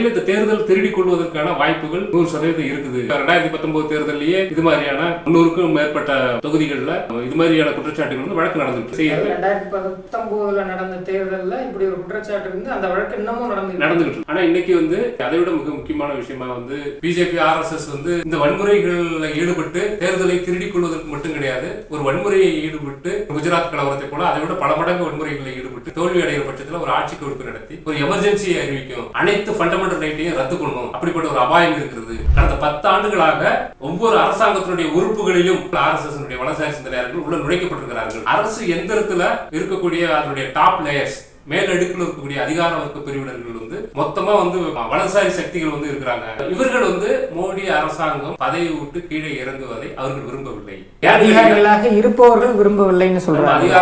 வகையில் இந்த தேர்தல் திருடிக் கொள்வதற்கான வாய்ப்புகள் 100% இருக்குது. 2019 தேர்தலையே இது மாதிரியான 300க்கும் மேற்பட்ட தொகுதிகளில் இது மாதிரியான குற்றச்சாட்டுகள் வந்து வழக்கு நடந்துட்டு 2019 நடந்த தேர்தலில் இப்படி ஒரு குற்றச்சாட்டு இருந்து அந்த வழக்கு இன்னமும் நடந்துகிட்டு. ஆனா இன்னைக்கு வந்து அதை விட மிக முக்கியமான விஷயமா வந்து பிஜேபி RSS வந்து இந்த வன்முறைகளில் ஈடுபட்டு தேர்தலை திருடிக் கொள்வதற்கு மட்டும் கிடையாது, ஒரு வன்முறையை ஈடுபட்டு குஜராத் கலவரத்தை போல அதை விட பல மடங்கு வன்முறைகளில் ஈடுபட்டு தோல்வி அடைகிற பட்சத்தில் ஒரு ஆட்சி கொடுப்பு நடத்தி ஒரு எமர்ஜென்சியை அறிவிக்கும், அனைத்து ஃபண்டமெண்டல் ரைட்டையும் ரத்து பண்ணணும், அப்படிப்பட்ட ஒரு அபாயம் இருக்கிறது. கடந்த 10 ஆண்டுகளாக ஒவ்வொரு அரசாங்கத்தினுடைய உறுப்புகளிலும் RSS வலதுசாரி சிந்தனையாளர்கள் உள்ள நுழைக்கப்பட்டிருக்கிறார்கள். அரசு எந்திரத்துல இருக்கக்கூடிய அதனுடைய டாப் லேயர்ஸ், மேலடுக்கில் இருக்கக்கூடிய அதிகார வர்க்க பிரிவினர்கள் வந்து மொத்தமா வந்து வலதுசாரி சக்திகள் வந்து இருக்கிறாங்க. இவர்கள் வந்து மோடி அரசாங்கம் பதவி விட்டு கீழே இறங்குவதை அவர்கள் விரும்பவில்லை. அதிகாரிகளாக இருப்பவர்கள் விரும்பவில்லைன்னு சொல்றாங்க.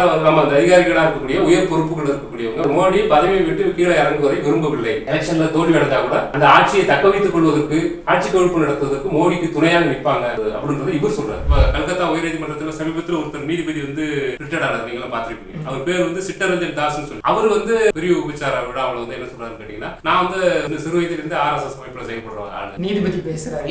அதிகாரிகளாக இருக்கக்கூடிய உயர் பொறுப்புகள் இருக்கக்கூடியவங்க மோடி பதவியை விட்டு கீழே இறங்குவதை விரும்பவில்லை. எலெக்ஷன்ல தோல்வி அடைந்தா கூட அந்த ஆட்சியை தக்க வைத்துக் கொள்வதற்கு, ஆட்சி கவிழ்ப்பு நடத்துவதற்கு மோடிக்கு துணையாக நிற்பாங்க அப்படின்றத இவர் சொல்றாரு. கல்கத்தா உயர்நீதிமன்றத்தில் சமீபத்தில் ஒருத்தர் நீதிபதி வந்து ரிட்டையர்ட் ஆனார், நீங்க பாத்திருப்பீங்க. அவர் பேர் வந்து சிட்டரஞ்சன் தாஸ் சொல்லி. அவர் வந்து பெரிய உபச்சார விழாவில் வந்து என்ன சொல்றாரு கேட்டீங்கன்னா, நான் வந்து சிறு வயதிலிருந்து RSS அமைப்புல செயல்படுற ஆளு. நீதிபதி பேசுறாரு.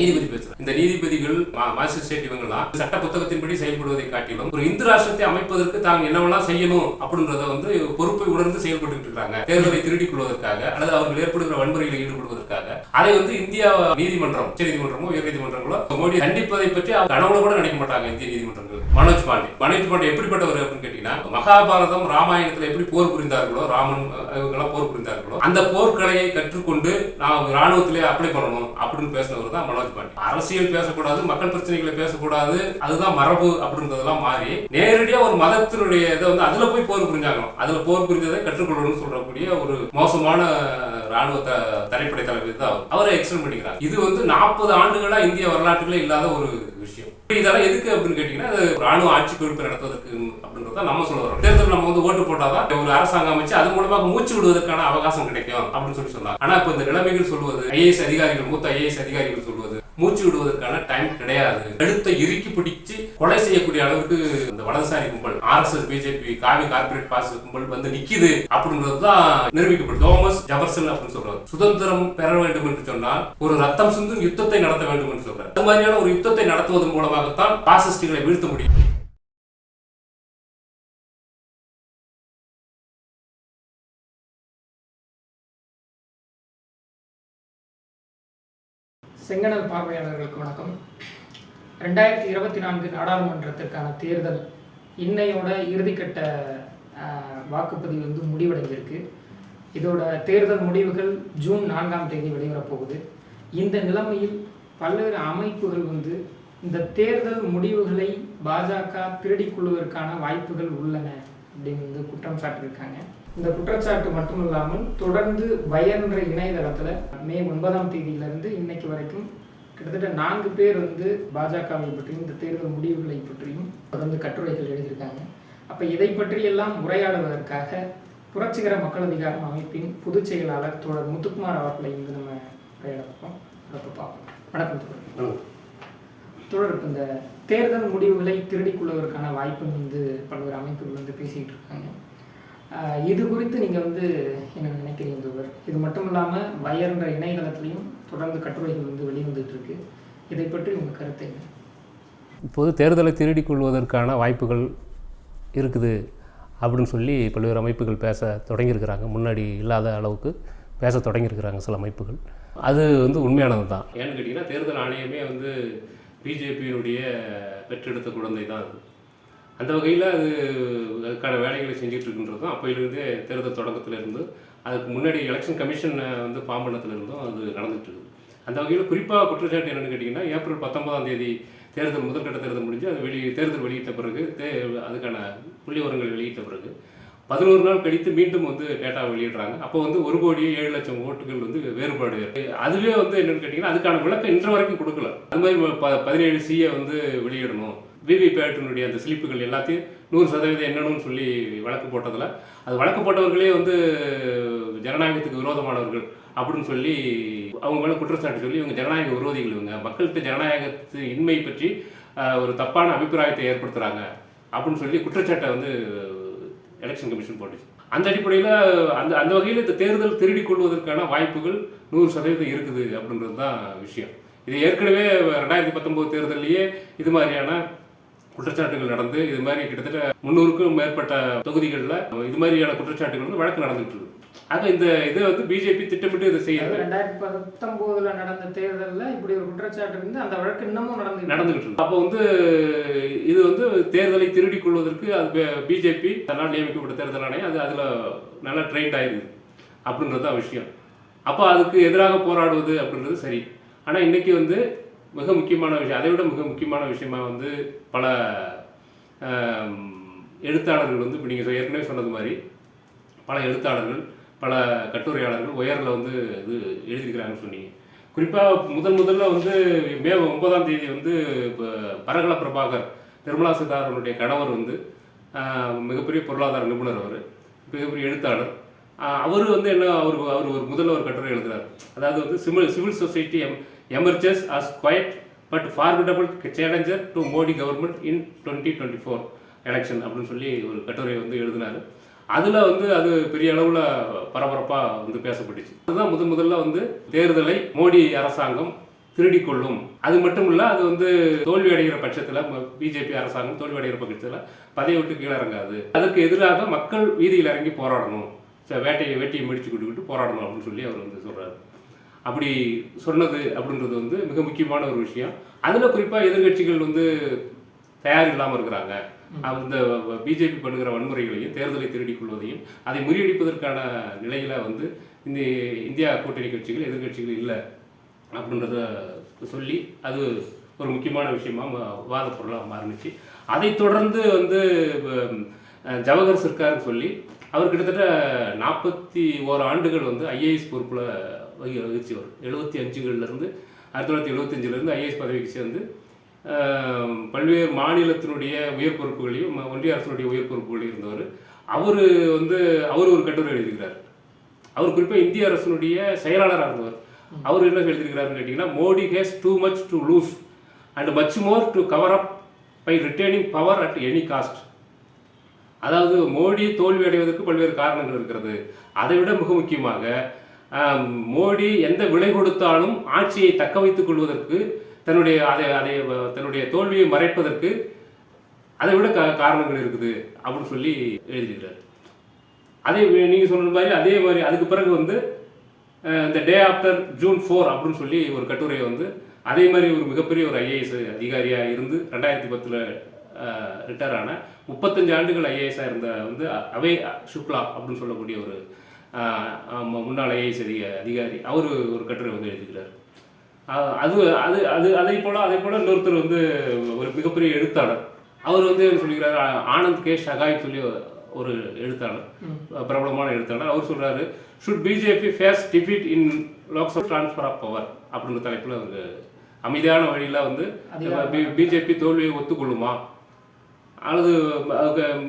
இந்த நீதிபதிகள் மாஜிஸ்ட்ரேட் இவங்கெல்லாம் சட்ட புத்தகத்தின்படி செயல்படுவதை காட்டிலும் ஒரு இந்து ராஷ்டிரத்தை அமைப்பதற்கு தாங்க என்னவெல்லாம் செய்யணும் அப்படின்றத வந்து பொறுப்பை உணர்ந்து செயல்பட்டு இருக்காங்க. தேர்தலை திருடிக் கொள்வதற்காக அல்லது அவர்கள் ஏற்படுகிற வன்முறையில் ஈடுபடுவதற்காக அதை வந்து இந்தியா நீதிமன்றம், உச்ச நீதிமன்றமோ உயர் நீதிமன்றங்களோ மோடி கண்டிப்பதை பற்றி கனவுல கூட நினைக்க மாட்டாங்க இந்திய நீதிமன்றங்கள். மனோஜ் பாண்டே எப்படிப்பட்டவர் அப்படின்னு கேட்டீங்கன்னா, மகாபாரதம் ராமாயணத்துல எப்படி போர் புரிந்தார்களோ, ராமன் இவங்கெல்லாம் போர் புரிந்தார்களோ, அந்த போர்க்கலையை கற்றுக்கொண்டு நான் ராணுவத்திலே அப்ளை பண்ணணும் அப்படின்னு பேசினவர் தான் மனோஜ் பாண்டே. அரசியல் பேசக்கூடாது, மக்கள் பிரச்சனைகளை பேசக்கூடாது, அதுதான் மரபு அப்படின்றதெல்லாம் மாறி நேரடியா ஒரு மதத்தினுடைய இதை வந்து அதுல போய் போர் புரிஞ்சாங்க. அதுல போர் புரிந்ததை கற்றுக்கொள்ளணும்னு சொல்லக்கூடிய ஒரு மோசமான ராணுவ தரைப்படை தளபதி தான் அவரை எக்ஸ்டெண்ட் பண்ணிக்கிறாங்க. இது வந்து 40 ஆண்டுகளா இந்திய வரலாற்றுல இல்லாத ஒரு விஷயம். இதெல்லாம் எதுக்கு அப்படின்னு கேட்டீங்கன்னா, ராணுவ ஆட்சி குறிப்பு நடத்துவதற்கு அப்படின்றத நம்ம சொல்ல வரோம். தேர்தல் நம்ம வந்து ஓட்டு போட்டாதான் ஒரு அரசாங்கம் அமைச்சு அது மூலமாக மூச்சு விடுவதற்கான அவகாசம் கிடைக்கும் அப்படின்னு சொன்னாங்க. ஆனா இப்ப இந்த நிலைமைகள் சொல்வது, IAS அதிகாரிகள், மூத்த IAS அதிகாரிகள் சொல்வது, மூச்சு விடுவதற்கான டைம் கிடையாது. எடுத்த இறுக்கி பிடிச்சு கொலை செய்யக்கூடிய அளவுக்கு இந்த வலதுசாரி கும்பல், RSS BJP காவி கார்பரேட் பாஸ் கும்பல் வந்து நிக்குது அப்படின்றதுதான் நிரூபிக்கப்படும். தோமஸ் ஜெபர்சன் அப்படின்னு சொல்றாரு, சுதந்திரம் பெற வேண்டும் என்று சொன்னால் ஒரு ரத்தம் சிந்தும் யுத்தத்தை நடத்த வேண்டும் என்று சொல்றாரு. அது மாதிரியான ஒரு யுத்தத்தை நடத்துவதன் மூலமாகத்தான் பாசிஸ்டுகளை வீழ்த்த முடியும். செங்கனல் பார்வையாளர்களுக்கு வணக்கம். 2024 நாடாளுமன்றத்திற்கான தேர்தல் இன்னையோட இறுதிக்கட்ட வாக்குப்பதிவு வந்து முடிவடைந்திருக்கு. இதோட தேர்தல் முடிவுகள் ஜூன் 4ஆம் தேதி வெளிவரப்போகுது. இந்த நிலைமையில் பல்வேறு அமைப்புகள் வந்து இந்த தேர்தல் முடிவுகளை பாஜக திருடிக் கொள்வதற்கான வாய்ப்புகள் உள்ளன அப்படின்னு வந்து குற்றம் சாட்டியிருக்காங்க. இந்த குற்றச்சாட்டு மட்டும் இல்லாமல் தொடர்ந்து வயன்ற இணையதளத்தில் மே 9ஆம் தேதியிலிருந்து இன்னைக்கு வரைக்கும் கிட்டத்தட்ட 4 பேர் வந்து பாஜகவை பற்றியும் இந்த தேர்தல் முடிவுகளை பற்றியும் தொடர்ந்து கட்டுரைகள் எழுதியிருக்காங்க. அப்போ இதை பற்றியெல்லாம் உரையாடுவதற்காக புரட்சிகர மக்கள் அதிகாரம் அமைப்பின் பொதுச் செயலாளர் தோழர் முத்துக்குமார் அவர்களை வந்து நம்ம உரையாடப்போம். அப்போ பார்ப்போம். வணக்கம் தோழர். தோழர், இப்போ இந்த தேர்தல் முடிவுகளை திருடிக் கொள்வதற்கான வாய்ப்பு வந்து பல்வேறு அமைப்புகள் வந்து பேசிக்கிட்டு இருக்காங்க. இது குறித்து நீங்கள் வந்து என்ன நினைக்கிறீங்க தோழர்? இது மட்டும் இல்லாமல் வயர்ன்ற இணையதளத்திலையும் தொடர்ந்து கட்டுரைகள் வந்து வெளிவந்துட்டு இருக்கு. இதை பற்றி உங்கள் கருத்து என்ன? இப்போது தேர்தலை திருடிக் கொள்வதற்கான வாய்ப்புகள் இருக்குது அப்படின்னு சொல்லி பல்வேறு அமைப்புகள் பேச தொடங்கியிருக்கிறாங்க. முன்னாடி இல்லாத அளவுக்கு பேச தொடங்கியிருக்கிறாங்க சில அமைப்புகள். அது வந்து உண்மையானது தான். ஏன்னு கேட்டிங்கன்னா, தேர்தல் ஆணையமே வந்து பிஜேபியினுடைய பெற்றெடுத்த குழந்தை தான் அது. அந்த வகையில் அதுக்கான வேலைகளை செஞ்சுட்டு இருக்குன்றது தான் அப்போயிலிருந்தே தேர்தல் தொடக்கத்திலிருந்து அதுக்கு முன்னாடி எலெக்ஷன் கமிஷன் வந்து ஃபார்ம் பண்ணத்திலிருந்தும் அது நடந்துகிட்டு இருக்குது. அந்த வகையில் குறிப்பாக குற்றச்சாட்டு என்னென்னு கேட்டிங்கன்னா, ஏப்ரல் 19ஆம் தேதி தேர்தல் முதற்கட்ட தேர்தல் முடிஞ்சு அது தேர்தல் வெளியிட்ட பிறகு அதுக்கான புள்ளி விவரங்கள் வெளியிட்ட பிறகு 11 நாள் கழித்து மீண்டும் வந்து டேட்டா வெளியிடுறாங்க. அப்போ வந்து 1,07,00,000 ஓட்டுகள் வந்து வேறுபாடு. அதுவே வந்து என்னென்னு கேட்டிங்கன்னா, அதுக்கான விளக்கம் இன்று வரைக்கும் கொடுக்கல. அது மாதிரி 17 CA வந்து வெளியிடணும், விவிபேட்டினுடைய அந்த ஸ்லிப்புகள் எல்லாத்தையும் 100% என்னன்னு சொல்லி வழக்கு போட்டதில் அது வழக்கு போட்டவர்களே வந்து ஜனநாயகத்துக்கு விரோதமானவர்கள் அப்படின்னு சொல்லி அவங்க மேலே குற்றச்சாட்டு சொல்லி இவங்க ஜனநாயக விரோதிகள், இவங்க மக்கள்கிட்ட ஜனநாயகத்து இன்மை பற்றி ஒரு தப்பான அபிப்பிராயத்தை ஏற்படுத்துகிறாங்க அப்படின்னு சொல்லி குற்றச்சாட்டை வந்து எலெக்ஷன் கமிஷன் போட்டுச்சு. அந்த அடிப்படையில் அந்த அந்த வகையில் இந்த தேர்தல் திருடிக் கொள்வதற்கான வாய்ப்புகள் 100% இருக்குது அப்படின்றது தான் விஷயம். இது ஏற்கனவே 2019 தேர்தலையே இது மாதிரியான குற்றச்சாட்டுகள் நடந்து இது மாதிரி கிட்டத்தட்ட 300க்கும் மேற்பட்ட தொகுதிகளில் இது மாதிரியான குற்றச்சாட்டுகள் வந்து வழக்கு நடந்துகிட்டு இருக்கு. ஆக இந்த இதை வந்து பிஜேபி திட்டமிட்டு இதை செய்யறது. 2019 நடந்த தேர்தலில் இப்படி ஒரு குற்றச்சாட்டு இருந்து அந்த வழக்கு இன்னமும் நடந்துகிட்டு இருக்கு. அப்போ வந்து இது வந்து தேர்தலை திருடிக் கொள்வதற்கு அது பிஜேபி தன்னால் நியமிக்கப்பட்ட தேர்தல் ஆணையம் அது அதில் நல்லா ட்ரெயின்ட் ஆயிடுது அப்படின்றது தான் விஷயம். அப்போ அதுக்கு எதிராக போராடுவது அப்படின்றது சரி. ஆனால் இன்னைக்கு வந்து மிக முக்கியமான விஷயம், அதை விட மிக முக்கியமான விஷயமா வந்து பல எழுத்தாளர்கள் வந்து இப்போ நீங்கள் ஏற்கனவே சொன்னது மாதிரி பல எழுத்தாளர்கள் பல கட்டுரையாளர்கள் உயரில் வந்து இது எழுதியிருக்கிறாங்கன்னு சொன்னீங்க. குறிப்பாக முதல்ல வந்து மே 9ஆம் தேதி வந்து இப்போ பரகல பிரபாகர் நிர்மலா சீதாராமனுடைய கணவர் வந்து மிகப்பெரிய பொருளாதார நிபுணர், அவர் மிகப்பெரிய எழுத்தாளர். அவர் வந்து என்ன அவர் ஒரு முதல்ல ஒரு கட்டுரை எழுதுகிறார். அதாவது வந்து civil society emerges as quiet but formidable challenger to Modi government in 2024 election அப்படின்னு சொல்லி ஒரு கட்டுரை வந்து எழுதினார். அதில் வந்து அது பெரிய அளவில் பரபரப்பாக வந்து பேசப்பட்டுச்சு. அதுதான் முதல்ல வந்து தேர்தலை மோடி அரசாங்கம் திருடிக் கொள்ளும். அது மட்டும் இல்லை, அது வந்து தோல்வி அடைகிற பட்சத்தில் பிஜேபி அரசாங்கம் தோல்வி அடைகிற பட்சத்தில் பதவியை விட்டு கீழே இறங்காது, அதற்கு எதிராக மக்கள் வீதியில் இறங்கி போராடணும், வேட்டியை முடிச்சு கொடுத்துக்கிட்டு போராடணும் அப்படின்னு சொல்லி அவர் வந்து சொல்கிறார். அப்படி சொன்னது அப்படின்றது வந்து மிக முக்கியமான ஒரு விஷயம். அதில் குறிப்பாக எதிர்கட்சிகள் வந்து தயார் இல்லாமல் இருக்கிறாங்க. அந்த பிஜேபி பண்ணுகிற வன்முறைகளையும் தேர்தலை திருடிக் கொள்வதையும் அதை முறியடிப்பதற்கான நிலையில வந்து இந்த இந்தியா கூட்டணி கட்சிகள் எதிர்கட்சிகள் இல்லை அப்படின்றத சொல்லி அது ஒரு முக்கியமான விஷயமா விவாத பொருளாக மாறினுச்சு. அதை தொடர்ந்து வந்து ஜவஹர் சர்க்கார்னு சொல்லி அவர் கிட்டத்தட்ட 41 ஆண்டுகள் வந்து ஐஏஎஸ் பொறுப்பில் வகிச்சவர். 75லேருந்து 1975 ஐஏஎஸ் பதவிக்கு சேர்ந்து பல்வேறு மாநிலத்தினுடைய உயர் பொறுப்புகளையும் ஒன்றிய அரசுடைய உயர் பொறுப்புகளையும் இருந்தவர். அவர் ஒரு கட்டுரை எழுதியிருக்கிறார். அவர் குறிப்பாக இந்திய அரசினுடைய செயலாளராக இருந்தவர். அவர் என்ன எழுதியிருக்கிறாருன்னு கேட்டிங்கன்னா, Modi has too much to lose and much more to cover up by returning power at any cost. அதாவது மோடி தோல்வி அடைவதற்கு பல்வேறு காரணங்கள் இருக்கிறது. அதை விட மிக முக்கியமாக மோடி எந்த விலை கொடுத்தாலும் ஆட்சியை தக்க வைத்துக் கொள்வதற்கு தன்னுடைய தோல்வியை மறைப்பதற்கு அதை விட காரணங்கள் இருக்குது அப்படின்னு சொல்லி எழுதியிருக்கிறார். அதே நீங்கள் சொன்ன மாதிரி அதே மாதிரி அதுக்கு பிறகு வந்து இந்த டே ஆஃப்டர் ஜூன் 4 அப்படின்னு சொல்லி ஒரு கட்டுரையை வந்து அதே மாதிரி ஒரு மிகப்பெரிய ஒரு ஐஏஎஸ் அதிகாரியாக இருந்து 2010 ரிட்டையர் ஆன 35 ஆண்டுகள் ஐஏஎஸ்ஸாக இருந்த வந்து அவே சுக்லா அப்படின்னு சொல்லக்கூடிய ஒரு முன்னாள் ஐஏஎஸ் அதிகாரி அவர் ஒரு கட்டுரை வந்து எழுதிக்கிறார். அதே போல இன்னொருத்தர் வந்து ஒரு மிகப்பெரிய எழுத்தாளர், அவர் வந்து சொல்லிக்கிறார், ஆனந்த் கே ஷகாய் சொல்லி ஒரு எழுத்தாளர், பிரபலமான எழுத்தாளர். அவர் சொல்றாரு, should BJP face defeat in Lok Sabha transfer of power அப்படின்ற தலைப்பில் அவர் அமைதியான வழியில் வந்து பிஜேபி தோல்வியை ஒத்துக்கொள்ளுமா அல்லது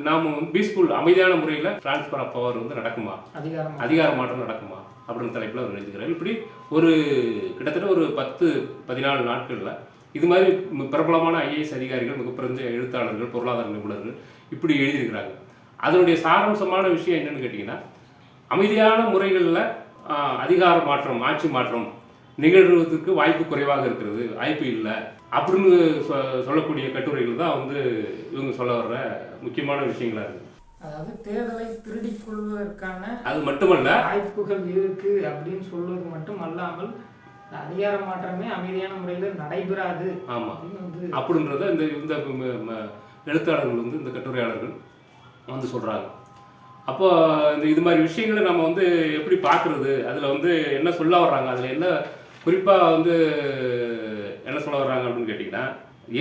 நாம் பீஸ்ஃபுல் அமைதியான முறையில் ட்ரான்ஸ்ஃபர் ஆஃப் பவர் வந்து நடக்குமா, அதிகார மாற்றம் நடக்குமா அப்படின்னு தலைப்பில் அவர் எழுதுகிறார். இப்படி ஒரு கிட்டத்தட்ட ஒரு 10-14 நாட்களில் இது மாதிரி பிரபலமான ஐஏஎஸ் அதிகாரிகள், மிகப்பெரிய எழுத்தாளர்கள், பொருளாதார நிபுணர்கள் இப்படி எழுதியிருக்கிறாங்க. அதனுடைய சாராம்சமான விஷயம் என்னன்னு கேட்டிங்கன்னா, அமைதியான முறைகளில் அதிகார மாற்றம், ஆட்சி மாற்றம் நிகழ்வதற்கு வாய்ப்பு குறைவாக இருக்கிறது, வாய்ப்பு இல்லை அப்படின்னு சொல்லக்கூடிய கட்டுரைகள் தான் வந்து இவங்க சொல்ல வர்ற முக்கியமான விஷயங்களா இருக்கு. அதாவது தேர்தலை திருடிக் கொள்வதற்கான அது மட்டுமல்ல வாய்ப்புகள் இருக்கு அப்படின்னு சொல்வது மட்டும் அல்லாமல் அதிகார மாற்றமே அமைதியான முறையில் நடைபெறாது. ஆமா, அப்படின்றத இந்த எழுத்தாளர்கள் வந்து இந்த கட்டுரையாளர்கள் வந்து சொல்றாங்க. அப்போ இது மாதிரி விஷயங்களை நம்ம வந்து எப்படி பார்க்கறது, அதில் வந்து என்ன சொல்ல வர்றாங்க, அதில் என்ன குறிப்பாக வந்து என்ன சொல்ல வர்றாங்க அப்படின்னு கேட்டிங்கன்னா,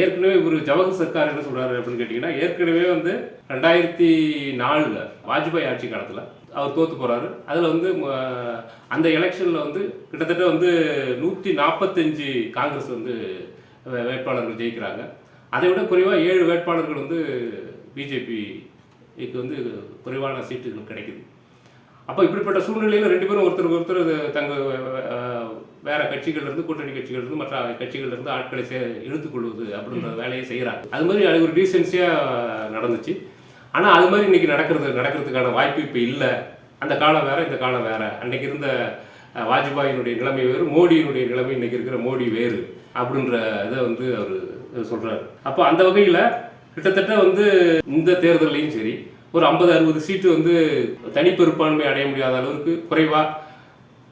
ஏற்கனவே ஒரு ஜவஹர் சர்க்கார் என்ன சொல்கிறாரு அப்படின்னு கேட்டிங்கன்னா, ஏற்கனவே வந்து 2004 வாஜ்பாய் ஆட்சி காலத்தில் அவர் தோற்று போகிறாரு. அதில் வந்து அந்த எலெக்ஷனில் வந்து கிட்டத்தட்ட வந்து 145 காங்கிரஸ் வந்து வேட்பாளர்கள் ஜெயிக்கிறாங்க. அதை விட குறைவாக 7 வேட்பாளர்கள் வந்து பிஜேபிக்கு வந்து குறைவான சீட்டுகள் கிடைக்குது. அப்போ இப்படிப்பட்ட சூழ்நிலையில் 2 பேரும் ஒருத்தர் தங்கள் வேற கட்சிகள்லேருந்து, கூட்டணி கட்சிகள்லேருந்து, மற்ற கட்சிகள்லேருந்து ஆட்களை இழுத்துக்கொள்வது அப்படின்ற வேலையை செய்கிறாங்க. அது மாதிரி அது ஒரு டீசென்சியாக நடந்துச்சு. ஆனால் அது மாதிரி இன்னைக்கு நடக்கிறதுக்கான வாய்ப்பு இப்போ இல்லை. அந்த காலம் வேற, இந்த காலம் வேற. அன்னைக்கு இருந்த வாஜ்பாயினுடைய நிலைமை வேறு, மோடியினுடைய நிலைமை இன்னைக்கு இருக்கிற மோடி வேறு அப்படின்ற இதை வந்து அவர் சொல்றாரு. அப்போ அந்த வகையில் கிட்டத்தட்ட வந்து இந்த தேர்தலையும் சரி ஒரு 50-60 சீட்டு வந்து தனிப்பெரும்பான்மை அடைய முடியாத அளவுக்கு குறைவாக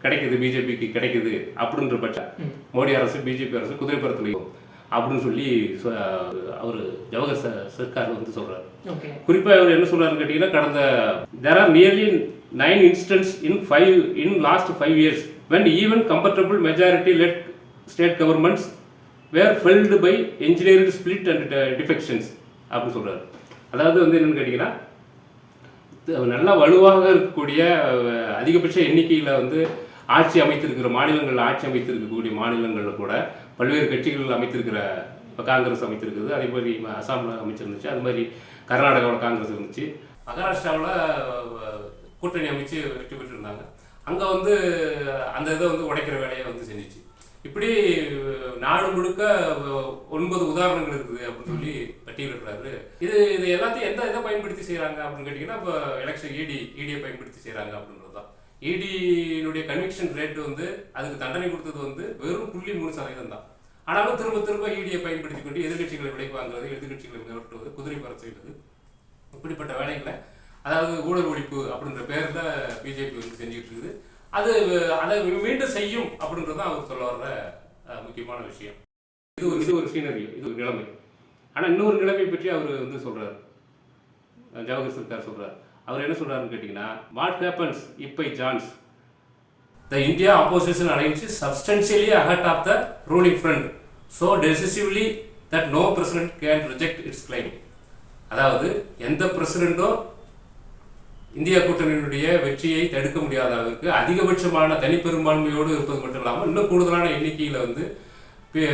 கிடைக்குது, பிஜேபிக்கு கிடைக்குது அப்படின்ற பட்சம் மோடி அரசு பிஜேபி அரசு குதிரைப்பறத்துலையும் அப்படின்னு சொல்லி அவர் ஜவஹர் சர்க்கார் வந்து சொல்றாரு. குறிப்பாக அவர் என்ன சொல்றாருன்னு கேட்டீங்கன்னா, கடந்த there are nearly 9 instances in last 5 years when even comfortable majority led state governments were felled by engineered split and defections அப்படின்னு சொல்றாரு. அதாவது வந்து என்னன்னு கேட்டீங்கன்னா, நல்லா வலுவாக இருக்கக்கூடிய அதிகபட்ச எண்ணிக்கையில் வந்து ஆட்சி அமைத்திருக்கிற மாநிலங்களில் ஆட்சி அமைத்திருக்கக்கூடிய மாநிலங்களில் கூட பல்வேறு கட்சிகள் அமைத்திருக்கிற, இப்போ காங்கிரஸ் அமைத்திருக்குது, அதே மாதிரி அசாமில் அமைச்சிருந்துச்சு, அது மாதிரி கர்நாடகாவில் காங்கிரஸ் இருந்துச்சு, மகாராஷ்டிராவில் கூட்டணி அமைச்சு வெற்றி பெற்றிருந்தாங்க. அங்கே வந்து அந்த இதை வந்து உடைக்கிற வேலையை வந்து செஞ்சிச்சு. இப்படி நாடு முழுக்க 9 உதாரணங்கள் இருக்குது அப்படின்னு சொல்லி பட்டியலிடுறாரு. இது எல்லாத்தையும் எந்த இதை பயன்படுத்தி செய்கிறாங்க அப்படின்னு கேட்டிங்கன்னா, இப்போ எலெக்ஷன் இடியை பயன்படுத்தி செய்கிறாங்க அப்படின்றது தான். இடியினுடைய கன்விக்ஷன் ரேட்டு வந்து அதுக்கு தண்டனை கொடுத்தது வந்து வெறும் 0.3% தான். ஆனாலும் திரும்ப திரும்ப இடியை பயன்படுத்தி கொண்டு எதிர்கட்சிகளை விலைக்கு வாங்குறது, எதிர்கட்சிகளை மிரட்டுவது, குதிரை பற செய்வது, இப்படிப்பட்ட வேலைகளை, அதாவது ஊழல் ஒழிப்பு அப்படின்ற பேரில் பிஜேபி வந்து செஞ்சுட்டு இருக்குது. அதை மீண்டும் செய்யும் அப்படின்றது தான் அவர் சொல்ல வர்ற முக்கியமான விஷயம். இது ஒரு சீனரியோ, இது ஒரு நிலைமை. ஆனால் இன்னொரு நிலைமை பற்றி அவர் வந்து சொல்றாரு, ஜவஹர் சர்க்கார் சொல்றார். அவர் என்ன சொல்றாருன்னு கேட்டிங்கன்னா, what happens if by chance the India opposition alliance is substantially ahead of the ruling front so decisively that no president can reject its claim. அதாவது எந்த பிரசிடென்ட்டோ இந்தியா கூட்டணியினுடைய வெற்றியை தடுக்க முடியாத அளவுக்கு அதிகபட்சமான தனிப்பெரும்பான்மையோடு இருப்பது மட்டும் இல்லாமல் இன்னும் கூடுதலான எண்ணிக்கையில் வந்து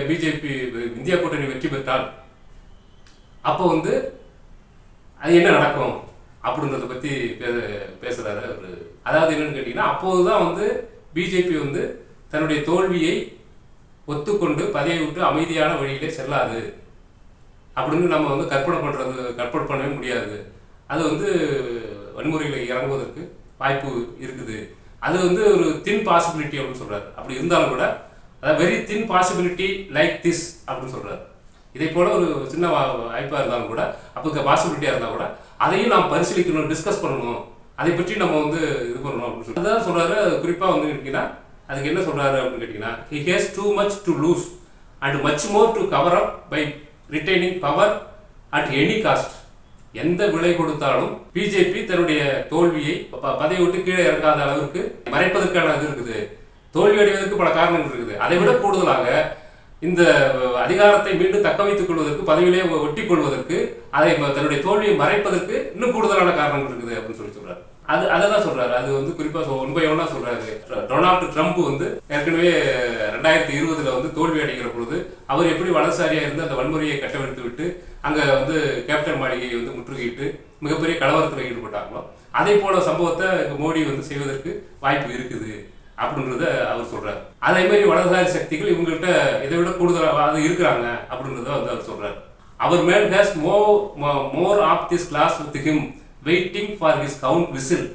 பிஜேபி இந்தியா கூட்டணி வெற்றி பெற்றால் அப்போ வந்து அது என்ன நடக்கும் அப்படின்றத பற்றி பேசுகிறாரு அவர். அதாவது என்னன்னு கேட்டிங்கன்னா, அப்போது தான் வந்து பிஜேபி வந்து தன்னுடைய தோல்வியை ஒத்துக்கொண்டு பதவியை விட்டு அமைதியான வழியிலே செல்லாது அப்படின்னு நம்ம வந்து கற்பனை பண்ணவே முடியாது. அது வந்து வன்முறையில் இறங்குவதற்கு வாய்ப்பு இருக்குது. அது வந்து ஒரு தின் பாசிபிலிட்டி அப்படின்னு சொல்றாரு. அப்படி இருந்தாலும் கூட அதாவது very thin possibility like this அப்படின்னு சொல்றாரு. இதை போல ஒரு சின்ன வாய்ப்பாக இருந்தாலும் கூட, அப்போ பாசிபிலிட்டியாக இருந்தால் கூட அதையும் நாம் பரிசீலிக்கணும், டிஸ்கஸ் பண்ணணும், அதை பற்றி நம்ம வந்து இது பண்ணணும் அப்படின்னு சொல்லி அதான் சொல்றாரு. குறிப்பாக வந்து கேட்டிங்கன்னா, அதுக்கு என்ன சொல்றாரு அப்படின்னு கேட்டிங்கன்னா, he has too much to lose and much more to cover up by retaining power at any cost. எந்த விலை கொடுத்தாலும் பிஜேபி தன்னுடைய தோல்வியை பதவி விட்டு கீழே இறங்காத அளவிற்கு மறைப்பதற்கான இது இருக்குது. தோல்வி அடைவதற்கு பல காரணங்கள் இருக்குது. அதை விட கூடுதலாக இந்த அதிகாரத்தை மீண்டும் தக்க வைத்துக் கொள்வதற்கு, பதவியிலே ஒட்டி கொள்வதற்கு, அதை தன்னுடைய தோல்வியை மறைப்பதற்கு இன்னும் கூடுதலான காரணங்கள் இருக்குது அப்படின்னு சொல்லி சொல்றாரு. அதை தான் சொல்றாரு. அது வந்து குறிப்பாக 1 by 1 சொல்றாரு. டொனால்டு ட்ரம்ப் வந்து ஏற்கனவே 2020 வந்து தோல்வி அடைகிற பொழுது அவர் எப்படி வலதுசாரியா இருந்து அந்த வன்முறையை கட்டவிழ்த்து விட்டு அங்க வந்து கேப்டன் மாளிகையை வந்து முற்றுகையிட்டு மிகப்பெரிய கலவரத்தில் ஈடுபட்டாங்களோ, அதே போல சம்பவத்தை மோடி வந்து செய்வதற்கு வாய்ப்பு இருக்குது அப்படின்றத அவர் சொல்றாரு. அதே மாதிரி வலதுசாரி சக்திகள் இவங்கள்ட்ட இதை விட கூடுதலாக இருக்கிறாங்க அப்படின்றத வந்து அவர் சொல்றாரு. அவர் மேல் has more of this class with him waiting for his count whistle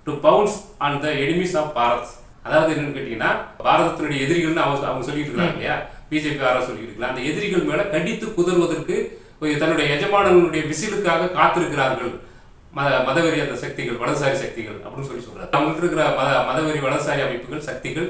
to bounce on the enemies of Bharat. அதாவது என்னன்னு கேட்டீங்கன்னா, பாரதத்தினுடைய எதிரிகள்னு அவங்க சொல்லிட்டு இருக்காங்க இல்லையா, பிஜேபி சொல்லிட்டு இருக்கலாம். அந்த எதிரிகள் மேல கடித்து குதறுவதற்கு தன்னுடைய எஜமானனுடைய விசிலுக்காக காத்திருக்கிறார்கள் மதவெறி அந்த சக்திகள், வலதுசாரி சக்திகள் அப்படின்னு சொல்லி சொல்றாரு. அவங்களுக்கு இருக்கிற மதவெறி வலதுசாரி அமைப்புகள், சக்திகள்,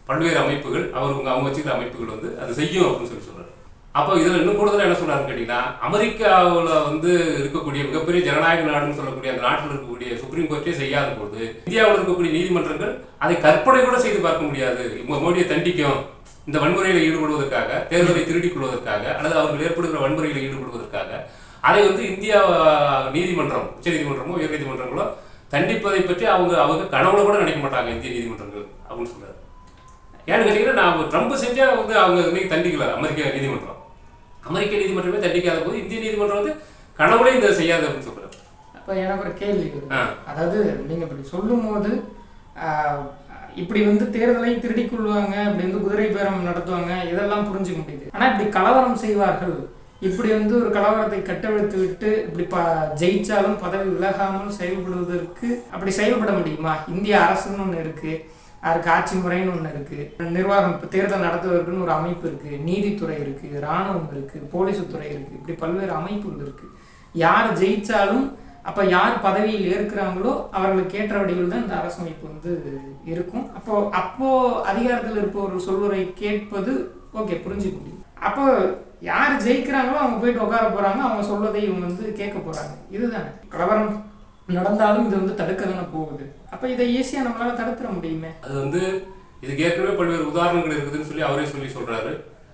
பல்வேறு அமைப்புகள், அவங்க வச்சுக்கிற அமைப்புகள் வந்து அது செய்யும் அப்படின்னு சொல்லி சொல்றாரு. அப்போ இதில் இன்னும் கூடுதலாக என்ன சொல்றாருன்னு கேட்டீங்கன்னா, அமெரிக்காவில் வந்து இருக்கக்கூடிய மிகப்பெரிய ஜனநாயக நாடுன்னு சொல்லக்கூடிய அந்த நாட்டில் இருக்கக்கூடிய சுப்ரீம் கோர்ட்டே செய்யாத போது இந்தியாவில் இருக்கக்கூடிய நீதிமன்றங்கள் அதை கற்பனை கூட செய்து பார்க்க முடியாது. மோடியை தண்டிக்கும், இந்த வன்முறையில் ஈடுபடுவதற்காக, தேர்தலை திருடிக் கொள்வதற்காக, அல்லது அவர்கள் ஏற்படுகிற வன்முறையில் ஈடுபடுவதற்காக அதை வந்து இந்தியா நீதிமன்றம், உச்ச நீதிமன்றமோ உயர் நீதிமன்றங்களோ தண்டிப்பதை பற்றி அவங்க கனவுல கூட நினைக்க மாட்டாங்க இந்திய நீதிமன்றங்கள் அப்படின்னு சொல்றாரு. ஏன்னு கேட்டீங்கன்னா, நான் ட்ரம்ப் செஞ்சா வந்து அவங்க இன்னைக்கு தண்டிக்கல அமெரிக்க நீதிமன்றமே தண்டிக்காத போது இந்திய நீதிமன்றம் வந்து கனவுலே இதை செய்யாது அப்படின்னு சொல்றாரு. அப்போ எனக்கு ஒரு கேள்வி, அதாவது நீங்க இப்படி சொல்லும் போது இப்படி வந்து தேர்தலை திருடிக் கொள்வாங்க, இப்படி வந்து குதிரை பேரம் நடத்துவாங்க, இதெல்லாம் புரிஞ்சுக்க முடியுது. ஆனா இப்படி கலவரம் செய்வார்கள், இப்படி வந்து ஒரு கலவரத்தை கட்டவிழ்த்து விட்டு இப்படி ஜெயிச்சாலும் பதவி விலகாமல் செயல்படுவதற்கு அப்படி செயல்பட முடியுமா? இந்திய அரசுன்னு ஒன்று இருக்குது, அதுக்கு ஆட்சி முறைன்னு ஒன்று இருக்குது, நிர்வாகம் இப்போ தேர்தல் நடத்துவதற்குன்னு ஒரு அமைப்பு இருக்குது, நீதித்துறை இருக்குது, இராணுவம் இருக்குது, போலீஸ் துறை இருக்குது, இப்படி பல்வேறு அமைப்புகள் இருக்குது. யார் ஜெயித்தாலும் அப்போ யார் பதவியில் ஏற்கிறாங்களோ அவர்களுக்கு ஏற்ற வடிவில் தான் இந்த அரசமைப்பு வந்து இருக்கும். அப்போது அதிகாரத்தில் இருப்பவர்கள் சொல்வதை கேட்பது ஓகே, புரிஞ்சுக்க முடியும். அப்போ யார் ஜெயிக்கிறாங்களோ அவங்க போயிட்டு உட்கார போகிறாங்க, அவங்க சொல்வதை இவங்க வந்து கேட்க போகிறாங்க. இதுதானே கலவரம் நடந்தாலும் இது வந்து தடுக்க தானே போகுது. அப்போ இதை ஈஸியாக நம்மளால் தடுத்துட முடியுமே. அது வந்து இதுக்கு ஏற்கனவே பல்வேறு உதாரணங்கள் இருக்குதுன்னு சொல்லி அவரே சொல்கிறாரு.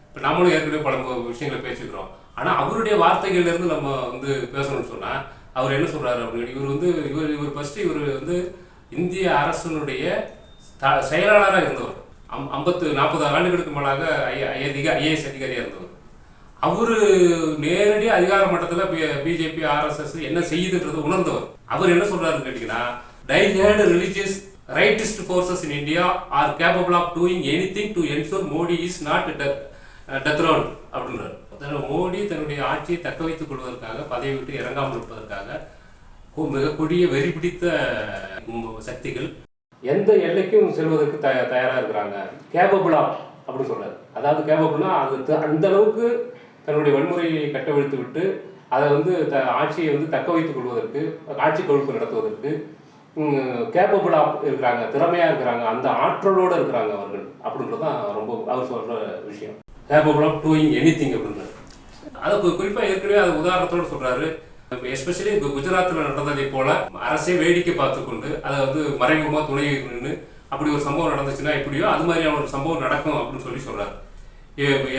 இப்போ நம்மளும் ஏற்கனவே பல விஷயங்களை பேசிக்கிறோம். ஆனால் அவருடைய வார்த்தைகள்லேருந்து நம்ம வந்து பேசணும்னு சொன்னால் அவர் என்ன சொல்கிறாரு அப்படின்னு, இவர் ஃபஸ்ட்டு இவர் வந்து இந்திய அரசனுடைய செயலாளராக இருந்தவர். 40 ஆண்டுகளுக்கு மேலாக ஐஏஎஸ் அதிகாரியாக இருந்தவர். அவர் நேரடி அதிகார மட்டத்தில் பிஜேபி ஆர்எஸ்எஸ் என்ன செய்யுதுன்றதை உணர்ந்தவர். அவர் என்ன சொல்றாருன்னு கேட்டீங்கன்னா, diehard religious rightist forces in India are capable of doing anything to ensure Modi is not dethroned அப்படின்றார். மோடி தன்னுடைய ஆட்சியை தக்க வைத்துக் கொள்வதற்காக, பதவி விட்டு இறங்காமல் இருப்பதற்காக மிக கொடிய வெறி பிடித்த சக்திகள் எந்த எல்லைக்கும் செல்வதற்கு தயாராக இருக்கிறாங்க. கேப்பபிள் ஆஃப் அப்படின்னு சொல்றாரு. அதாவது கேப்பபிள்னா அது அந்த அளவுக்கு தன்னுடைய வன்முறையை கட்டவிழ்த்து விட்டு அதை வந்து ஆட்சியை வந்து தக்க வைத்துக் கொள்வதற்கு, ஆட்சி கொழுப்பு நடத்துவதற்கு கேப்பபிள் ஆஃப் இருக்கிறாங்க, திறமையாக இருக்கிறாங்க, அந்த ஆற்றலோடு இருக்கிறாங்க அவர்கள் அப்படின்றது தான் ரொம்ப அவர் சொல்கிற விஷயம். கேப்பபிள் ஆஃப் டூயிங் எனிதிங் அப்படின்றது. அதை குறிப்பாக ஏற்கனவே அது உதாரணத்தோடு சொல்கிறாரு. எஸ்பெஷலி குஜராத்தில் நடந்ததை போல அரசே வேடிக்கை பார்த்து கொண்டு அதை வந்து மறைமுகமாக துணை நின்று அப்படி ஒரு சம்பவம் நடந்துச்சுன்னா எப்படியோ அது மாதிரியான ஒரு சம்பவம் நடக்கும் அப்படின்னு சொல்லி சொல்கிறார்.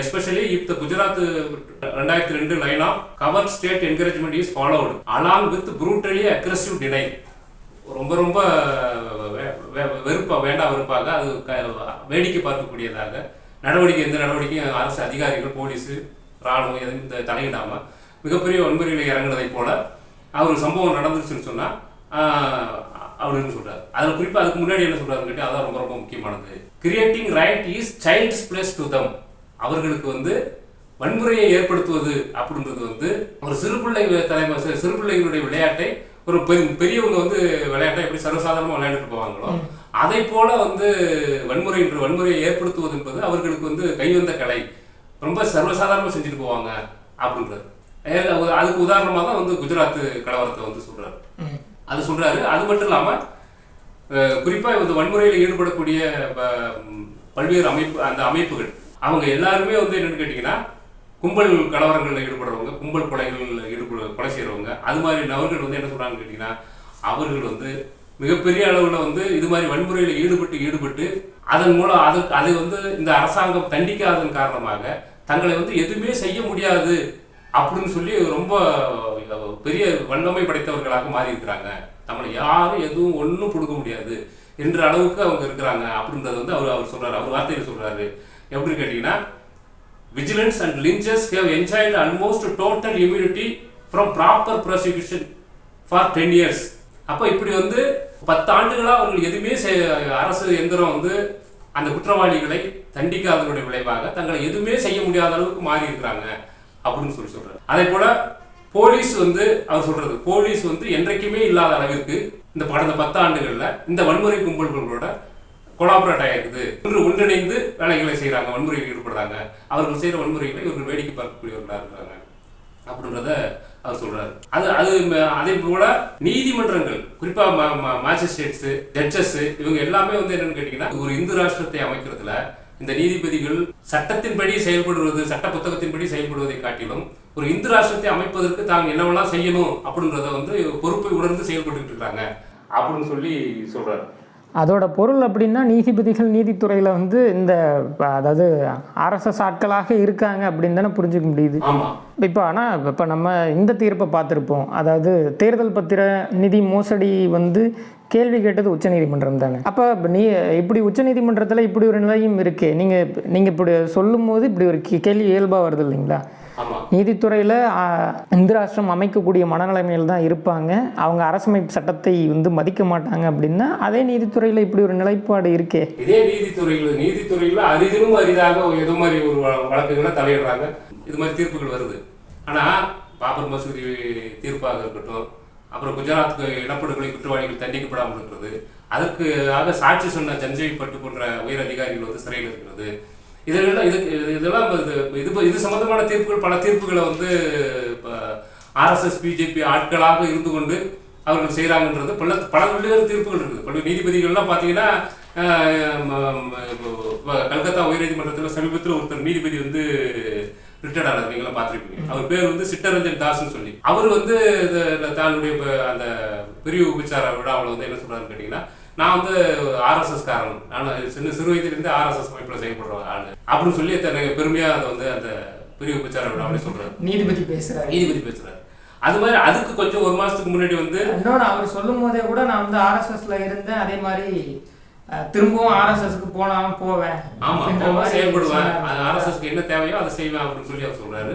Especially if the Gujarat 2002 line of covered state encouragement is followed along with brutally aggressive denial. ரொம்ப வெறுப்பாக அது வேடிக்கை பார்க்கக்கூடியதாக எந்த நடவடிக்கையும் அரசு அதிகாரிகள், போலீஸு, இராணுவம் இந்த தலையிடாமல் மிகப்பெரிய வன்முறைகளை இறங்குனதை போல அவர் சம்பவம் நடந்துருச்சுன்னு சொன்னால் அப்படின்னு சொல்றாரு. அதில் குறிப்பாக அதுக்கு முன்னாடி என்ன சொல்றாருன்னு கேட்டால் அதான் ரொம்ப முக்கியமானது. Creating right is child's place to them. அவர்களுக்கு வந்து வன்முறையை ஏற்படுத்துவது அப்படின்றது வந்து ஒரு சிறுபிள்ளைகளுடைய விளையாட்டை ஒரு பெரியவங்க வந்து விளையாட்டை எப்படி சர்வசாதாரணமாக விளையாண்டுட்டு போவாங்களோ அதை போல வந்து வன்முறையை ஏற்படுத்துவது என்பது அவர்களுக்கு வந்து கைவந்த கலை, ரொம்ப சர்வசாதாரணமாக செஞ்சுட்டு போவாங்க அப்படின்றது. அதுக்கு உதாரணமாக தான் வந்து குஜராத் கலவரத்தை வந்து சொல்றாரு. அது சொல்றாரு. அது மட்டும் இல்லாமல் குறிப்பாக இந்த வன்முறையில் ஈடுபடக்கூடிய பல்வேறு அமைப்புகள் அவங்க எல்லாருமே வந்து என்னன்னு கேட்டிங்கன்னா கும்பல் கலவரங்களில் ஈடுபடுறவங்க, கும்பல் கொலைகளில் கொலை செய்கிறவங்க, அது மாதிரி நபர்கள் வந்து என்ன சொல்கிறாங்கன்னு கேட்டிங்கன்னா அவர்கள் வந்து மிகப்பெரிய அளவில் வந்து இது மாதிரி வன்முறையில் ஈடுபட்டு அதன் மூலம் அதை வந்து இந்த அரசாங்கம் தண்டிக்காததன் காரணமாக தங்களை வந்து எதுவுமே செய்ய முடியாது அப்படின்னு சொல்லி ரொம்ப பெரிய வல்லமை படைத்தவர்களாக மாறி இருக்கிறாங்க. நம்மளை யாரும் எதுவும் ஒன்றும் கொடுக்க முடியாது என்ற அளவுக்கு அவங்க இருக்கிறாங்க அப்படின்றத வந்து அவர் சொல்றாரு. அவர் வார்த்தையில் சொல்றாரு. எப்படி கேட்டீங்கன்னா, vigilance and lynchers have enjoyed almost total immunity from proper prosecution for 10 years. அப்போ இப்படி வந்து 10 ஆண்டுகளாக அவர்கள் எதுவுமே அரசு எந்திரம் வந்து அந்த குற்றவாளிகளை தண்டிக்காதனுடைய விளைவாக தங்களை எதுவுமே செய்ய முடியாத அளவுக்கு மாறி இருக்கிறாங்க அப்படின்னு சொல்றாரு. அதே போல போலீஸ் வந்து அவர் சொல்றது, போலீஸ் வந்து என்றைக்குமே இல்லாத அளவிற்கு இந்த கடந்த 10 ஆண்டுகள்ல இந்த வன்முறை கும்பல்களோட கொலாபரேட் ஆகிருக்குது. ஒன்றிணைந்து வேலைகளை செய்யறாங்க, வன்முறையில் ஈடுபடுறாங்க. அவர்கள் செய்யற வன்முறைகளை இவர்கள் வேடிக்கை பார்க்கக்கூடியவர்களா இருக்கிறாங்க அப்படின்றத அவர் சொல்றாரு. அதே போல நீதிமன்றங்கள், குறிப்பா மேஜிஸ்ட்ரேட்ஸ், ஜட்ஜஸ், இவங்க எல்லாமே வந்து என்னன்னு கேட்டீங்கன்னா ஒரு இந்து ராஷ்டிரத்தை அமைக்கிறதுல இந்த நீதிபதிகள் சட்டத்தின்படி செயல்படுவது, சட்ட புத்தகத்தின்படி செயல்படுவதை காட்டிலும் ஒரு இந்து ராஷ்டிரத்தை அமைப்பதற்கு தாங்க என்னவெல்லாம் செய்யணும் அப்படின்றத வந்து பொறுப்பை உணர்ந்து செயல்பட்டு இருக்காங்க அப்படின்னு சொல்லி சொல்றாரு. அதோட பொருள் அப்படின்னா நீதிபதிகள் நீதித்துறையில் வந்து இந்த அதாவது ஆர்எஸ்எஸ் ஆட்களாக இருக்காங்க அப்படின்னு தானே புரிஞ்சுக்க முடியுது. இப்போ நம்ம இந்த தீர்ப்பை பார்த்துருப்போம். அதாவது தேர்தல் பத்திர நிதி மோசடி வந்து கேள்வி கேட்டது உச்சநீதிமன்றம் தானே. அப்போ இப்படி உச்சநீதிமன்றத்தில் இப்படி ஒரு நிலையும் இருக்கு. நீங்கள் இப்படி சொல்லும் போது இப்படி ஒரு கேள்வி இயல்பாக வருது இல்லைங்களா? நீதித்துறையில் இந்து ராஷ்டிரம் அமைக்கக்கூடிய மனநிலைமையில் தான் இருப்பாங்க, அவங்க அரசமைப்பு சட்டத்தை வந்து மதிக்க மாட்டாங்க அப்படின்னா அதே நீதித்துறையில் இப்படி ஒரு நிலைப்பாடு இருக்கே. இதே நீதித்துறையில் அரிதிலும் அரிதாக ஏதோ மாதிரி ஒரு வழக்குகளை தலையிடுறாங்க, இது மாதிரி தீர்ப்புகள் வருது. ஆனால் பாபர் மசூதி தீர்ப்பாக இருக்கட்டும், அப்புறம் குஜராத் இனப்படுகொலை குற்றவாளிகள் தண்டிக்கப்படாமல் இருக்கிறது, அதற்காக சாட்சி சொன்ன சஞ்சய் பட்டு போன்ற உயர் அதிகாரிகள் வந்து சிறையில் இருக்கிறது, இதெல்லாம் இது சம்பந்தமான தீர்ப்புகள், பல தீர்ப்புகளை வந்து ஆர்எஸ்எஸ் பிஜேபி ஆட்களாக இருந்து கொண்டு அவர்கள் செய்கிறாங்கன்றது பல பல்வேறு தீர்ப்புகள் இருக்குது. பல்வேறு நீதிபதிகள்லாம் பார்த்தீங்கன்னா கல்கத்தா உயர்நீதிமன்றத்தில் சமீபத்தில் ஒருத்தர் நீதிபதி வந்து ரிட்டையர்ட் ஆனார், நீங்களாம் பார்த்துருப்பீங்க. அவர் பேர் வந்து சிட்டரஞ்சன் தாஸ்ன்னு சொல்லி. அவர் வந்து தன்னுடைய அந்த பிரிவு உபச்சார விழாவில் வந்து என்ன சொல்றாருன்னு கேட்டீங்கன்னா, நான் வந்து ஆர்எஸ்எஸ் காரன், நான் சிறு வயதிலிருந்து ஆர்எஸ்எஸ் அமைப்பில் செயல்படுற ஆளு அப்படின்னு சொல்லி தனக்கு பெருமையா அதை வந்து அந்த பிரிவு உபச்சார விழாவிலே சொல்றாரு. நீதிபதி பேசுறாரு. அது மாதிரி அதுக்கு கொஞ்சம் ஒரு மாசத்துக்கு முன்னாடி வந்து இன்னொன்று அவர் சொல்லும் போதே கூட நான் வந்து ஆர்எஸ்எஸ்ல இருந்தேன், அதே மாதிரி திரும்பவும் ஆர்எஸ்எஸ்க்கு போவேன், செயல்படுவேன், ஆர்எஸ்எஸ்க்கு என்ன தேவையோ அதை செய்வேன் அப்படின்னு சொல்லி அவர் சொல்றாரு.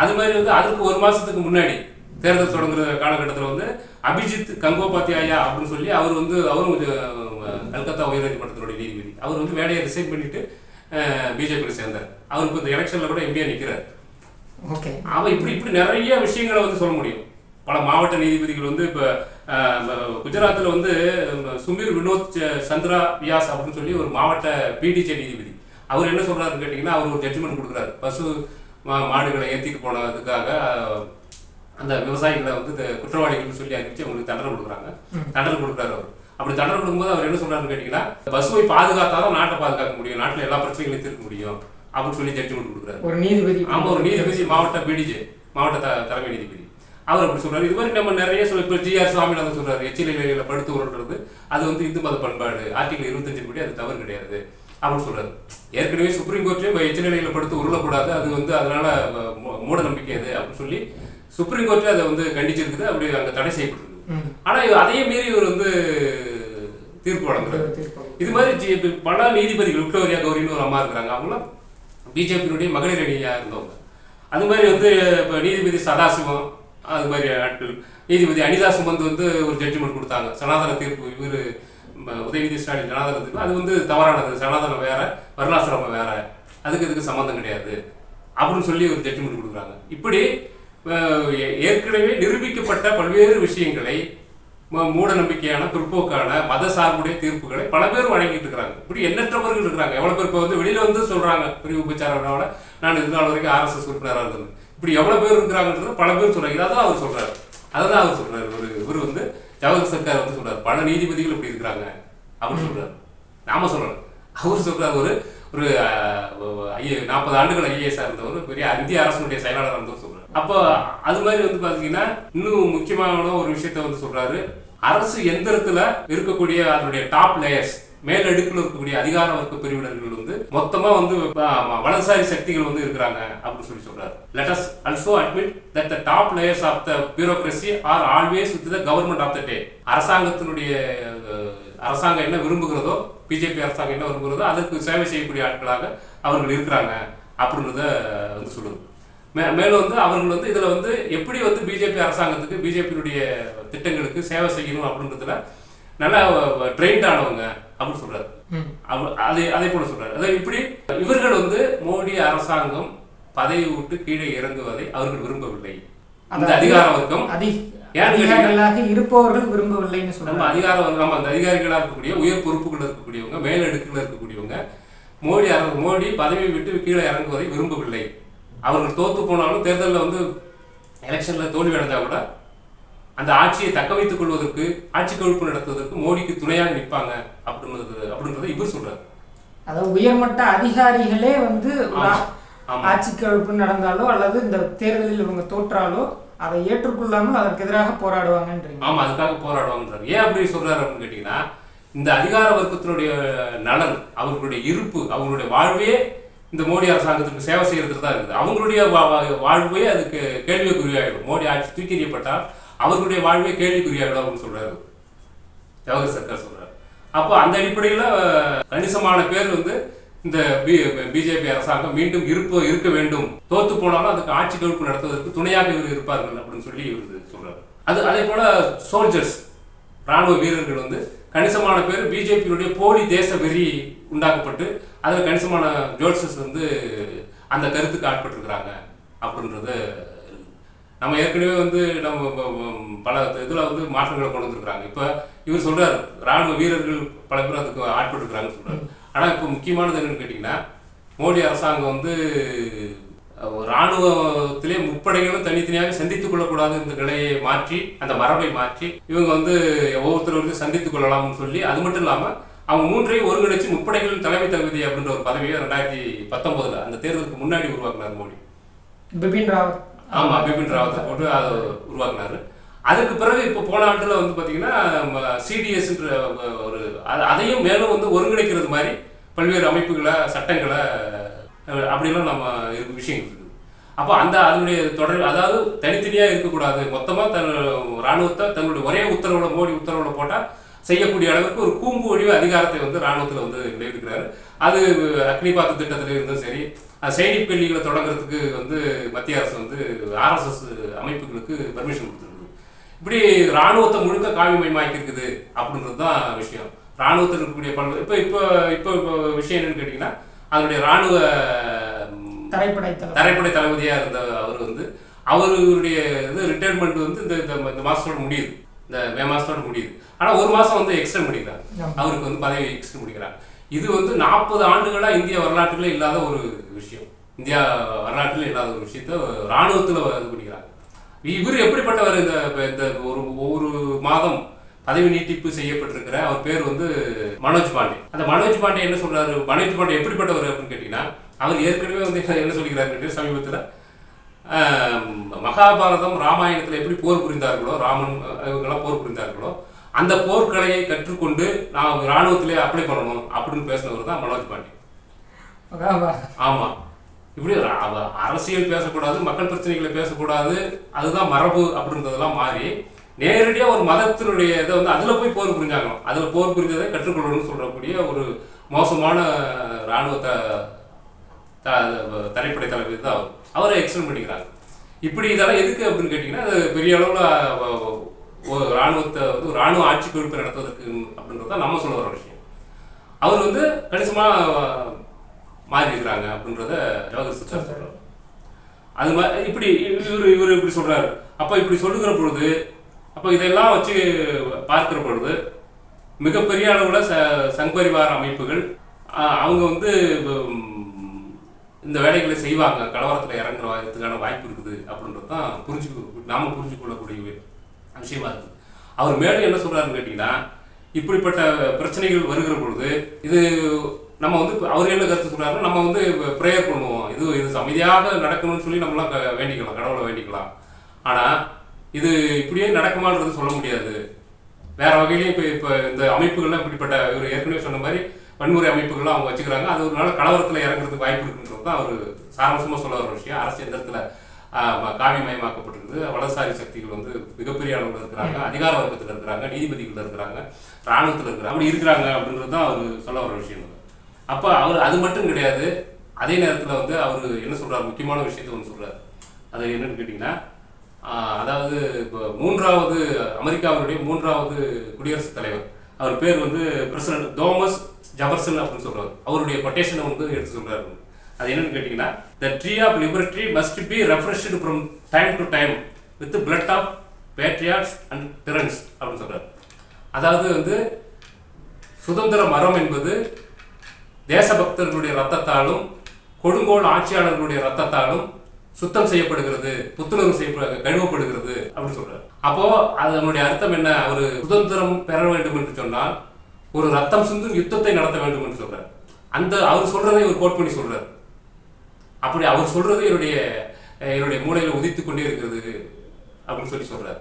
அது மாதிரி வந்து அதுக்கு ஒரு மாசத்துக்கு முன்னாடி தேர்தல் தொடங்குற காலகட்டத்தில் வந்து அபிஜித் கங்கோபாத்யாயா அப்படின்னு சொல்லி அவர் வந்து அவரும் கல்கத்தா உயர்நீதிமன்றத்தினுடைய நீதிபதி, அவர் வந்து வேலையை ரிசைன் பண்ணிட்டு பிஜேபியில் சேர்ந்தார். அவருக்கு இந்த எலெக்ஷன்ல கூட எம்பியா நிற்கிறார். அவன் இப்படி நிறைய விஷயங்களை வந்து சொல்ல முடியும். பல மாவட்ட நீதிபதிகள் வந்து இப்போ குஜராத்தில் வந்து சுமீர் வினோத் சந்திரா வியாஸ் அப்படின்னு சொல்லி ஒரு மாவட்ட பிடிஜே நீதிபதி, அவர் என்ன சொல்றாருன்னு கேட்டிங்கன்னா, அவர் ஒரு ஜட்ஜ்மெண்ட் கொடுக்குறாரு. பசு மாடுகளை ஏற்றிட்டு போனதுக்காக அந்த விவசாயிகளை வந்து குற்றவாளிகள்னு சொல்லி அறிவிச்சு அவங்களுக்கு தண்டனை கொடுக்குறாரு அவர். அப்படி தண்டனை கொடுக்கும்போது அவர் என்ன சொல்றாருன்னு கேட்டிங்கன்னா, பசுவை பாதுகாத்தாதான் நாட்டை பாதுகாக்க முடியும், நாட்டில் எல்லா பிரச்சனைகளையும் தீர்க்க முடியும் அப்படின்னு சொல்லி ஜட்ஜ்மெண்ட் கொடுக்குறாரு ஒரு நீதிபதி மாவட்ட பிடிஜே மாவட்ட தலைமை நீதிபதி. அவர் அப்படி சொல்றாரு. இது மாதிரி நம்ம நிறைய இப்போ ஜிஆர் சுவாமிநாதன் சொல்றாரு, எச்சிலையில படுத்து உருள்றது அது வந்து இந்து மத பண்பாடு, ஆர்டிகல் 25 படி அது தவறு கிடையாது அப்படின்னு சொல்றாரு. ஏற்கனவே சுப்ரீம் கோர்ட்லேயே எச்சிலையில படுத்து உருளக்கூடாது, அது வந்து அதனால மூட நம்பிக்கை அது அப்படின்னு சொல்லி சுப்ரீம் கோர்ட்டே அதை வந்து கண்டிச்சிருக்குது, அப்படி அங்கே தடை செய்யப்பட்டிருக்கு. ஆனா அதையே மீறி இவர் வந்து தீர்ப்பு வழங்குறாரு. இது மாதிரி பல நீதிபதிகள், விக்டோரியா கௌரின்னு ஒரு அம்மா இருக்கிறாங்க, அவங்களாம் பிஜேபியினுடைய மகளிர் அணியா இருந்தவங்க. அது மாதிரி வந்து இப்போ நீதிபதி சதாசிவம், அது மாதிரி ஆட்கள், நீதிபதி அனிதா சுமந்த் வந்து ஒரு ஜட்ஜ்மெண்ட் கொடுத்தாங்க, சனாதன தீர்ப்பு, இவர் உதயநிதி ஸ்டாலின் சனாதன தீர்ப்பு அது வந்து தவறானது, சனாதனம் வேற வர்ணாசிரமம் வேற, இதுக்கு சம்மந்தம் கிடையாது அப்படின்னு சொல்லி ஒரு ஜட்ஜ்மெண்ட் கொடுக்குறாங்க. இப்படி ஏற்கனவே நிரூபிக்கப்பட்ட பல்வேறு விஷயங்களை, மூட நம்பிக்கையான பிற்போக்கான மத சார்புடைய தீர்ப்புகளை பல பேர் வழங்கிட்டு இருக்கிறாங்க. இப்படி எண்ணற்றவர்கள் இருக்கிறாங்க. எவ்வளவு பேர் இப்போ வந்து வெளியில வந்து சொல்றாங்க, பிரிவு உபச்சாரங்களோட நான் இது நாள் வரைக்கும் ஆர்எஸ்எஸ் உறுப்பினராக இருந்தது, இப்படி எவ்வளவு பேர் இருக்கிறாங்கன்றது பல பேர் சொல்றாங்க. இதான் அவர் சொல்றாரு. இவர் வந்து ஜவஹர் சர்க்கார் வந்து சொல்றாரு, பல நீதிபதிகள் இப்படி இருக்கிறாங்க அப்படின்னு சொல்றாரு. நாம சொல்லணும், அவர் சொல்றாரு. ஒரு 40 ஆண்டுகள் ஐஏஎஸ் இருந்தவர், பெரிய இந்திய அரசனுடைய செயலாளர் இருந்தவர் சொல்றாரு. அப்போ அது மாதிரி வந்து பாத்தீங்கன்னா இன்னும் முக்கியமான ஒரு விஷயத்த வந்து சொல்றாரு. அரசு எந்திரத்துல இருக்கக்கூடிய அதனுடைய டாப் லேயர்ஸ், மேலடுக்குல இருக்கக்கூடிய அதிகார வர்க்க பிரிவினர்கள் வந்து மொத்தமா வந்து வலதுசாரி சக்திகள் வந்து இருக்கிறாங்க அப்படின்னு சொல்லி சொல்றாரு. Let us also admit that the top layers of the bureaucracy are always with the government of the day. அரசாங்கம் என்ன விரும்புகிறதோ, பிஜேபி அரசாங்கம் என்ன விரும்புகிறதோ அதற்கு சேவை செய்யக்கூடிய ஆட்களாக அவர்கள் இருக்கிறாங்க அப்படின்றத வந்து சொல்லுது. மேலும் வந்து அவர்கள் வந்து இதுல வந்து எப்படி வந்து பிஜேபி அரசாங்கத்துக்கு, பிஜேபியினுடைய திட்டங்களுக்கு சேவை செய்யணும் அப்படின்றதுல நல்லா ட்ரெயின்ட் ஆனவங்க அப்படின்னு சொல்றாரு. அதே போல சொல்றாரு. அதாவது இப்படி இவர்கள் வந்து மோடி அரசாங்கம் பதவி விட்டு கீழே இறங்குவதை அவர்கள் விரும்பவில்லை. அந்த அதிகார வர்க்கம் இருப்பவர்கள் விரும்பவில்லைன்னு சொல்றாங்க. அதிகார வர்க்கம், அந்த அதிகாரிகளா இருக்கக்கூடிய உயர் பொறுப்புகள் இருக்கக்கூடியவங்க, மேலடுக்குல இருக்கக்கூடியவங்க மோடி பதவியை விட்டு கீழே இறங்குவதை விரும்பவில்லை. அவர்கள் தோத்து போனாலும் தேர்தலில் வந்து எலெக்ஷன்ல தோல்வி அடைஞ்சா கூட அந்த ஆட்சியை தக்க வைத்துக் கொள்வதற்கு, ஆட்சி கவிழ்ப்பு நடத்துவதற்கு மோடிக்கு துணையாக நிற்பாங்க அப்படின்றத இவர் சொல்றாரு. அதாவது உயர்மட்ட அதிகாரிகளே வந்து ஆட்சி கவிழ்ப்பு நடந்தாலோ அல்லது இந்த தேர்தலில் இவங்க தோற்றாலோ அதை ஏற்றுக்கொள்ளாமல் அதற்கு எதிராக போராடுவாங்கன்றீங்க. ஆமா, அதுக்காக போராடுவாங்கன்றாரு. ஏன் அப்படி சொல்றாரு அப்படின்னு கேட்டீங்கன்னா, இந்த அதிகார வர்க்கத்தினுடைய நலன், அவர்களுடைய இருப்பு, அவங்களுடைய வாழ்வே இந்த மோடி அரசாங்கத்துக்கு சேவை செய்யறதுக்கு தான் இருக்குது. அவங்களுடைய வாழ்வே அதுக்கு கேள்விக்குறியாயிடும். மோடி ஆட்சி தூக்கி எறியப்பட்டால் அவர்களுடைய வாழ்வே கேள்விக்குறியாயிடும் அப்படின்னு சொல்றாரு ஜவஹர் சர்க்கார் சொல்றாரு. அப்போ அந்த அடிப்படையில் கணிசமான பேர் வந்து இந்த பிஜேபி அரசாங்கம் மீண்டும் இருக்க வேண்டும், தோத்து போனாலும் அதுக்கு ஆட்சி கவிழ்ப்பு நடத்துவதற்கு துணையாக இவர் இருப்பார்கள் அப்படின்னு சொல்லி இவர் சொல்றாரு. அதே போல சோல்ஜர்ஸ், ராணுவ வீரர்கள் வந்து கணிசமான பேர் பிஜேபியுடைய போலி தேச வெறி உண்டாக்கப்பட்டு அதில் கணிசமான ஜோல்சஸ் வந்து அந்த கருத்துக்கு ஆட்பட்டிருக்கிறாங்க அப்படின்றது. நம்ம ஏற்கனவே வந்து நம்ம பல இதில் வந்து மாற்றங்களை கொண்டு வந்திருக்கிறாங்க. இப்போ இவர் சொல்றாரு ராணுவ வீரர்கள் பல பேர் அதுக்கு ஆட்பட்டுருக்கிறாங்கன்னு சொல்றாரு. ஆனால் இப்போ முக்கியமானது என்னன்னு கேட்டிங்கன்னா, மோடி அரசாங்கம் வந்து ராணுவத்திலே முப்படைகளும் தனித்தனியாக சந்தித்துக் கொள்ளக்கூடாது இந்த நிலையை மாற்றி, அந்த மரபை மாற்றி இவங்க வந்து ஒவ்வொருத்தர் வந்து சந்தித்துக் கொள்ளலாம்னு சொல்லி, அது மட்டும் இல்லாமல் அவங்க மூன்றையும் ஒருங்கிணைச்சு முப்படைகளின் தலைமை தகுதி அப்படின்ற ஒரு பதவியை 2019 அந்த தேர்தலுக்கு முன்னாடி உருவாக்குனார் மோடி. பிபின் ராவத். ஆமா, பிபின் ராவத்தை போட்டு அதை உருவாக்குனாரு. அதுக்கு பிறகு இப்போ போன ஆண்டுல வந்து பாத்தீங்கன்னா சிடிஎஸ்ன்ற ஒரு அதையும் மேலும் வந்து ஒருங்கிணைக்கிறது மாதிரி பல்வேறு அமைப்புகளை, சட்டங்களை அப்படிலாம் நம்ம விஷயங்கள் இருக்குது. அப்போ அதனுடைய தொடர், அதாவது தனித்தனியாக இருக்கக்கூடாது, மொத்தமாக ராணுவத்தை தன்னுடைய ஒரே உத்தரவில், மோடி உத்தரவில் போட்டால் செய்யக்கூடிய அளவுக்கு ஒரு கூம்பு வடிவ அதிகாரத்தை வந்து ராணுவத்தில் வந்து விளைவிக்கிறாரு. அது அக்னிபாத் திட்டத்தில் இருந்தும் சரி, சைனிக் பள்ளிகளை தொடங்குறதுக்கு வந்து மத்திய அரசு வந்து RSS அமைப்புகளுக்கு பர்மிஷன் கொடுத்துருக்குது. இப்படி ராணுவத்தை முழுக்க காவிமயமாக்கி இருக்குது அப்படின்றது தான் விஷயம். ராணுவத்தில் இருக்கக்கூடிய பல்வேறு இப்போ இப்போ இப்போ விஷயம் என்னன்னு கேட்டிங்கன்னா, அதனுடைய ராணுவ தரைப்படை தளபதியாக இருந்த அவர் வந்து அவருடைய இது ரிட்டையர்மெண்ட் வந்து இந்த மாதத்தோட முடியுது, இந்த மே மாதத்தோட முடியுது. ஆனால் ஒரு மாதம் வந்து எக்ஸ்டெண்ட் பண்ணிக்கிறாங்க, அவருக்கு வந்து பதவி எக்ஸ்டெண்ட் பண்ணிக்கிறாங்க. இது வந்து 40 ஆண்டுகளாக இந்திய வரலாற்றில் இல்லாத ஒரு விஷயம். இந்தியா வரலாற்றில் இல்லாத ஒரு விஷயத்த ராணுவத்தில் இது பண்ணிக்கிறாங்க. இவர் எப்படிப்பட்டவர்? இந்த ஒரு மாதம் பதவி நீட்டிப்பு செய்யப்பட்டிருக்கிற அவர் பேர் வந்து மனோஜ் பாண்டே. அந்த மனோஜ் பாண்டே என்ன சொல்றாரு? மனோஜ் பாண்டே எப்படிப்பட்டவர் அப்படின்னு கேட்டீங்கன்னா, அவர் ஏற்கனவே வந்து என்ன சொல்லிக்கிறாரு சமீபத்தில், மகாபாரதம் ராமாயணத்தில் எப்படி போர் புரிந்தார்களோ, ராமன் இவங்கெல்லாம் போர் புரிந்தார்களோ, அந்த போர்க்கலையை கற்றுக்கொண்டு நான் ராணுவத்திலே அப்ளை பண்ணணும் அப்படின்னு பேசினவர் தான் மனோஜ் பாண்டே. ஆமா, இப்படி அரசியல் பேசக்கூடாது, மக்கள் பிரச்சனைகளை பேசக்கூடாது, அதுதான் மரபு அப்படின்றதெல்லாம் மாறி நேரடியாக ஒரு மதத்தினுடைய இதை வந்து அதில் போய் போர் புரிஞ்சாங்க, அதில் போர் புரிஞ்சதை கற்றுக்கொள்ளணும்னு சொல்லக்கூடிய ஒரு மோசமான இராணுவ தரைப்படை தளபதி தான் அவரை எக்ஸ்டெண்ட் பண்ணிக்கிறாங்க. இப்படி இதெல்லாம் எதுக்கு அப்படின்னு கேட்டிங்கன்னா, அது பெரிய அளவில் ஒரு இராணுவத்தை வந்து இராணுவ ஆட்சி குறிப்பு நடத்துவதற்கு அப்படின்றத நம்ம சொல்ல வர விஷயம். அவர் வந்து கணிசமாக மாறி இருக்கிறாங்க அப்படின்றத ஜவஹர் சித்தார் சொல்றாரு. அது மாதிரி இப்படி இவர் இப்படி சொல்றாரு. அப்போ இப்படி சொல்லுகிற பொழுது, அப்போ இதெல்லாம் வச்சு பார்க்கிற பொழுது மிகப்பெரிய அளவில் சங்பரிவார அமைப்புகள் அவங்க வந்து இந்த வேலைகளை செய்வாங்க, கலவரத்தில் இறங்குறதுக்கான வாய்ப்பு இருக்குது அப்படின்றது தான் நாம புரிஞ்சு கொள்ளக்கூடிய விஷயமா இருக்குது. அவர் மேலும் என்ன சொல்றாருன்னு கேட்டீங்கன்னா, இப்படிப்பட்ட பிரச்சனைகள் வருகிற பொழுது இது நம்ம வந்து அவர் என்ன கருத்து சொல்றாருன்னா, நம்ம வந்து ப்ரேயர் பண்ணுவோம், இது அமைதியாக நடக்கணும்னு சொல்லி நம்மளாம் வேண்டிக்கலாம், கடவுளை வேண்டிக்கலாம். ஆனால் இது இப்படியே நடக்குமான்றது சொல்ல முடியாது. வேற வகையிலையும் இப்போ இந்த அமைப்புகள்லாம் இப்படிப்பட்ட இவர் ஏற்கனவே சொன்ன மாதிரி வன்முறை அமைப்புகள்லாம் அவங்க வச்சுக்கிறாங்க. அது ஒரு நாள் கலவரத்தில் இறங்குறதுக்கு வாய்ப்பு இருக்குன்றது தான் அவர் சாரம்சமாக சொல்ல வர விஷயம். அரசு எந்திரத்தில் காவிமயமாக்கப்பட்டிருக்குது. வலதுசாரி சக்திகள் வந்து மிகப்பெரிய அளவில் இருக்கிறாங்க, அதிகார வர்க்கத்தில் இருக்கிறாங்க, நீதிபதிகள் இருக்கிறாங்க, இராணுவத்தில் இருக்கிறாங்க, அப்படி இருக்கிறாங்க அப்படின்றது தான் அவர் சொல்ல வர விஷயம். அப்போ அவர் அது மட்டும் கிடையாது, அதே நேரத்தில் வந்து அவர் என்ன சொல்றாரு, முக்கியமான விஷயத்த ஒன்று சொல்றாரு. அது என்னன்னு கேட்டிங்கன்னா, அதாவது இப்போ அமெரிக்காவுடைய 3வது குடியரசுத் தலைவர், அவர் பேர் வந்து பிரசிடென்ட் தோமஸ் ஜெஃபர்சன் அப்படின்னு சொல்றாரு. அவருடைய கொட்டேஷனை வந்து எடுத்து சொல்றாரு. அது என்னன்னு கேட்டீங்கன்னா, the tree of liberty must be refreshed from time to time with the blood of patriots and tyrants அப்படின்னு சொல்றாரு. அதாவது வந்து சுதந்திர மரம் என்பது தேசபக்தர்களுடைய ரத்தத்தாலும் கொடுங்கோல் ஆட்சியாளர்களுடைய ரத்தத்தாலும் சுத்தம் செய்யப்படுகிறது, புத்துணர்வு கழுவப்படுகிறது அப்படின்னு சொல்றாரு. அப்போ அதனுடைய அர்த்தம் என்ன? அவர் சுதந்திரம் பெற வேண்டும் என்று சொன்னால் ஒரு ரத்தம் சிந்தும் யுத்தத்தை நடத்த வேண்டும் என்று சொல்றாரு. அவர் சொல்றதை ஒரு கோட் பண்ணி சொல்றாரு. அப்படி அவர் சொல்றது என்னுடைய மூளையில உதித்து கொண்டே இருக்கிறது அப்படின்னு சொல்றாரு.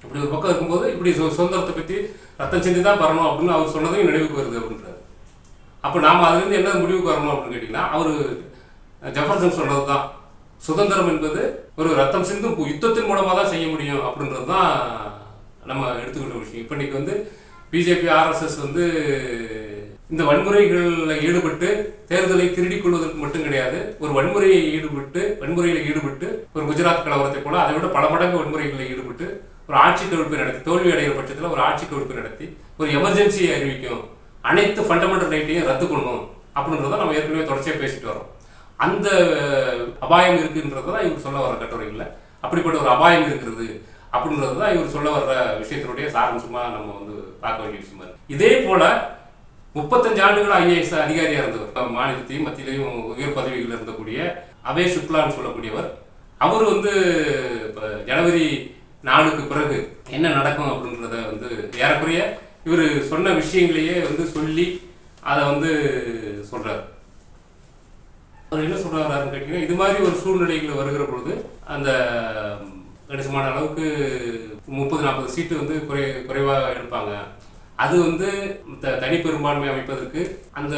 இப்படி ஒரு பக்கம் இருக்கும்போது இப்படி சுதந்திரத்தை பற்றி ரத்தம் சிந்தி தான் வரணும் அப்படின்னு அவர் சொன்னதையும் நினைவுக்கு வருது அப்படின்றாரு. அப்போ நாம அதுலேருந்து என்ன முடிவுக்கு வரணும் அப்படின்னு கேட்டிங்கன்னா, அவர் ஜெஃபர்சன் சொல்றது தான் சுதந்திரம் என்பது ஒரு ரத்தம் சிந்தும் யுத்தத்தின் மூலமாக தான் செய்ய முடியும் அப்படின்றது தான் நம்ம எடுத்துக்கிட்ட விஷயம். இப்போ இன்னைக்கு வந்து பிஜேபி RSS வந்து இந்த வன்முறைகளில் ஈடுபட்டு தேர்தலை திருடிக் கொள்வதற்கு மட்டும் கிடையாது, ஒரு வன்முறையில் ஈடுபட்டு ஒரு குஜராத் கலவரத்தை போல அதை விட பல மடங்கு வன்முறைகளில் ஈடுபட்டு ஒரு ஆட்சி கவிழ்ப்பு நடத்தி, தோல்வி அடைகிற பட்சத்தில் ஒரு ஆட்சி கவிழ்ப்பு நடத்தி ஒரு எமர்ஜென்சியை அறிவிக்கும், அனைத்து ஃபண்டமெண்டல் ரைட்டையும் ரத்து பண்ணணும் அப்படின்றத நம்ம ஏற்கனவே தொடர்ச்சியாக பேசிட்டு வரோம். அந்த அபாயம் இருக்குன்றதான் இவர் சொல்ல வர கட்டுரைகளில் அப்படிப்பட்ட ஒரு அபாயம் இருக்கிறது அப்படின்றது தான் இவர் சொல்ல வர்ற விஷயத்தினுடைய சாராம்சமா நம்ம வந்து பார்க்க வேண்டிய விஷயமா இருக்கு. இதே போல 35 ஆண்டுகள் ஐஏஎஸ் அதிகாரியா இருந்தவர், மாநிலத்தையும் மத்தியிலையும் உயர் பதவிகள் இருந்தக்கூடிய அபய் சுக்லான்னு சொல்லக்கூடியவர், அவர் வந்து ஜனவரி 4க்கு பிறகு என்ன நடக்கும் அப்படின்றத வந்து ஏறக்குறைய இவர் சொன்ன விஷயங்களையே வந்து சொல்லி அதை வந்து சொல்றாரு. அவர் என்ன சொல்றாருன்னு கேட்டீங்கன்னா, இது மாதிரி ஒரு சூழ்நிலைகள் வருகிற பொழுது அந்த கணிசமான அளவுக்கு 30-40 சீட்டு வந்து குறைவாக எடுப்பாங்க. அது வந்து தனி பெரும்பான்மை அமைப்பதற்கு அந்த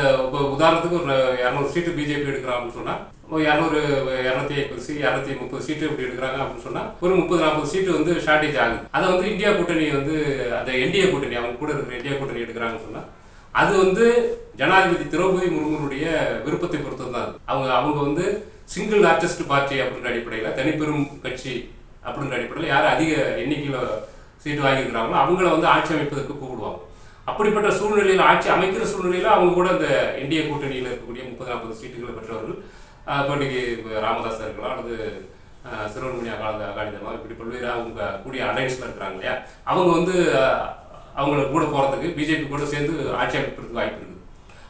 உதாரணத்துக்கு ஒரு 200 சீட்டு பிஜேபி எடுக்கிறாங்க அப்படின்னு சொன்னா 250 சீட்டு இப்படி எடுக்கிறாங்க அப்படின்னு சொன்னா ஒரு 30-40 சீட்டு வந்து ஷார்டேஜ் ஆகுது. அதை வந்து இந்தியா கூட்டணி வந்து அந்த என்டிஏ கூட்டணி அவங்க கூட இருக்கிற இந்தியா கூட்டணி எடுக்கிறாங்கன்னு சொன்னா அது வந்து ஜனாதிபதி திரௌபதி முர்முனுடைய விருப்பத்தை பொறுத்தது தான். அவங்க வந்து சிங்கிள் லார்ஜஸ்ட் பார்ட்டி அப்படின்ற அடிப்படையில் தனிப்பெரும் கட்சி அப்படின்ற அடிப்படையில் யார் அதிக எண்ணிக்கையில் சீட்டு வாங்கியிருக்கிறாங்களோ அவங்கள வந்து ஆட்சி அமைப்பதற்கு கூப்பிடுவாங்க. அப்படிப்பட்ட சூழ்நிலையில் ஆட்சி அமைக்கிற சூழ்நிலையில் அவங்க கூட அந்த என்டிஏ கூட்டணியில் இருக்கக்கூடிய 30-40 சீட்டுகளை பெற்றவர்கள் இப்போதைக்கு ராமதாஸ் இருக்கலாம் அல்லது சிறுவன்மணி அகாலிதளம் இப்படி பல்வேறு அவங்க கூடிய அலைன்ஸில் இருக்கிறாங்க இல்லையா, அவங்க வந்து அவங்கள கூட போகிறதுக்கு பிஜேபி கூட சேர்ந்து ஆட்சி அமைப்பதற்கு வாய்ப்பு இருக்குது.